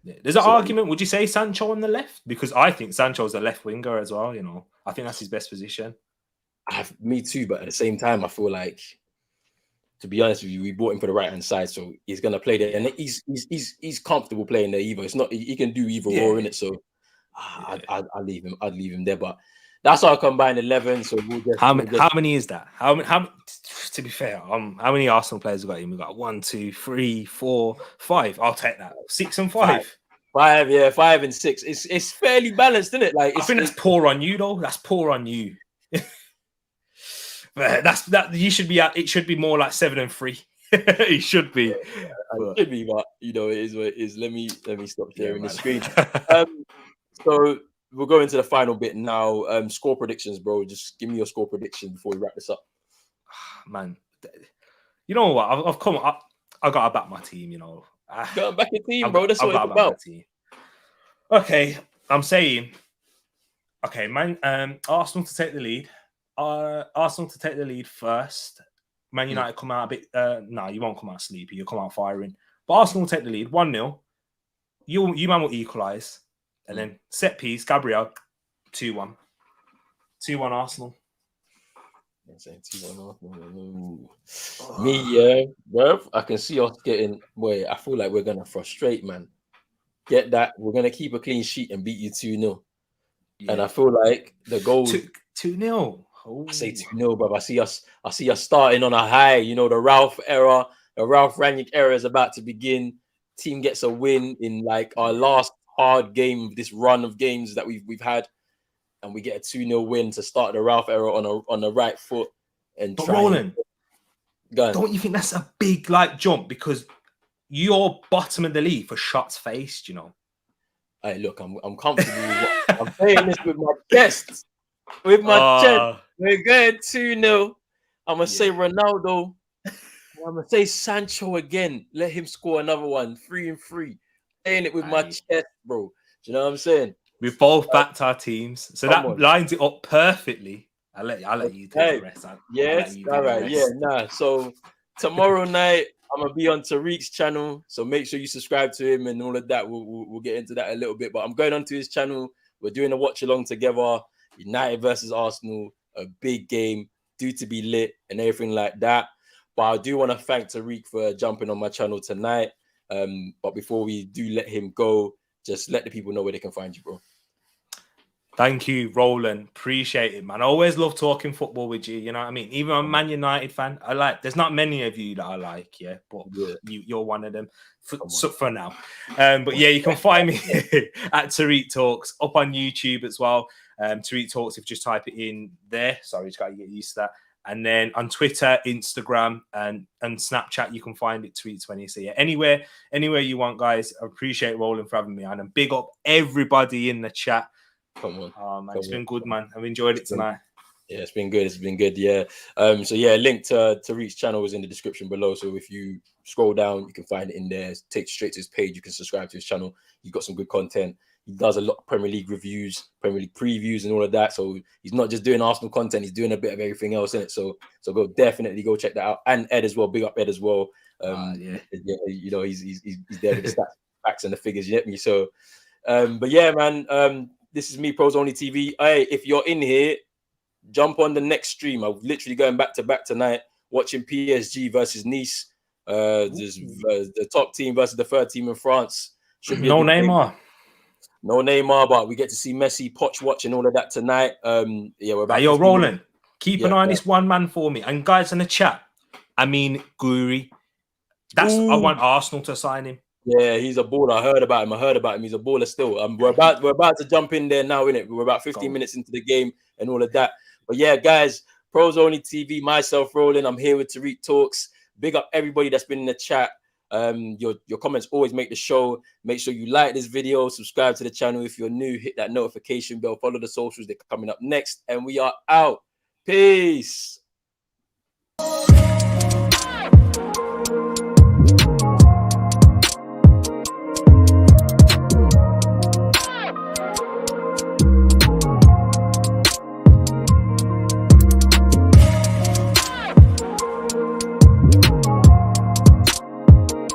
Yeah. There's an argument. Would you say Sancho on the left? Because I think Sancho's a left winger as well. I think that's his best position. Me too, but at the same time, I feel like, to be honest with you, we bought him for the right hand side, so he's gonna play there, and he's comfortable playing there either. It's not he can do either or in it. So I'd leave him. I'd leave him there, but that's our combined 11. So how many is that? How to be fair, how many Arsenal players have got him? We got 1, 2, 3, 4, 5. I'll take that. 6 and 5. 5, yeah, 5 and 6. It's fairly balanced, isn't it? Like, I think that's poor on you, though. That's poor on you. But you should be at. It should be more like 7 and 3. It should be. It should be, but it is what it is. Let me stop sharing the screen. So we'll go into the final bit now. Score predictions, bro. Just give me your score prediction before we wrap this up. Man, you know what? I've come. I got to back my team. Got to back your team, bro. That's what it's about. Okay, I'm saying. Okay, man. Arsenal to take the lead. Arsenal to take the lead first. Man United come out a bit. No, you won't come out sleepy. You'll come out firing. But Arsenal will take the lead 1-0. You man will equalise, and then set piece. Gabriel 2-1. 2-1 Arsenal. Me, yeah, bro. I can see us getting. Boy, I feel like we're gonna frustrate, man. Get that? We're gonna keep a clean sheet and beat you 2-0. Yeah. And I feel like the goal 2-0. I say 2-0, bro. I see us starting on a high. The Ralf era, the Ralf Rangnick era is about to begin. Team gets a win in like our last hard game of this run of games that we've had, and we get a 2-0 win to start the Ralf era on the right foot. But Roland, don't you think that's a big jump, because you're bottom of the league for shots faced? Hey, look, I'm comfortable. I'm saying this with my chest. With my chest. We're going 2-0. I'm going to say Ronaldo. I'm going to say Sancho again. Let him score another one. 3 and 3. Saying it with my chest, bro. Do you know what I'm saying? We've both backed our teams. So that lines it up perfectly. I'll let you take the rest. Yes. All right. Yeah. Nah. So tomorrow night, I'm going to be on Tereak's channel. So make sure you subscribe to him and all of that. We'll get into that a little bit. But I'm going onto his channel. We're doing a watch along together. United versus Arsenal. A big game, due to be lit and everything like that. But I do want to thank Tereak for jumping on my channel tonight. But before we do let him go, just let the people know where they can find you, bro. Thank you, Roland. Appreciate it, man. I always love talking football with you. You know what I mean? Even I'm a Man United fan. There's not many of you that I like, but you're one of them for now. But yeah, you can find me at Tereak Talks, up on YouTube as well. Tereak Talks, if you just type it in there. Sorry, just got to get used to that. And then on Twitter, Instagram, and Snapchat, you can find it Tweet20. So yeah, anywhere you want, guys. I appreciate Roland for having me on, and big up everybody in the chat. Come on. Oh man, it's been good, man. I've enjoyed it tonight. Yeah, it's been good. Yeah. So yeah, link to Tereak's channel is in the description below. So if you scroll down, you can find it in there. Take straight to his page. You can subscribe to his channel. He's got some good content. He does a lot of Premier League reviews, Premier League previews, and all of that. So he's not just doing Arsenal content; he's doing a bit of everything else in it. So definitely go check that out. And Ed as well. Big up Ed as well. He's there with the stats, facts, and the figures. You get me? So, but yeah, man. This is me, Pros Only TV. Hey, if you're in here, jump on the next stream. I'm literally going back to back tonight, watching PSG versus Nice. The top team versus the third team in France. Should be no Neymar. No Neymar, but we get to see Messi, Poch watch, and all of that tonight. We're about. Yo, Roland, keep an eye on this one man for me. And guys in the chat, Amin Guri. I want Arsenal to sign him. Yeah, he's a baller. I heard about him. He's a baller still. We're about to jump in there now, innit? We're about 15 minutes into the game and all of that. But yeah, guys, Pros Only TV, myself rolling. I'm here with Tereak Talks. Big up everybody that's been in the chat. Your comments always make the show. Make sure you like this video, subscribe to the channel if you're new, hit that notification bell, follow the socials, they're coming up next, and we are out. Peace.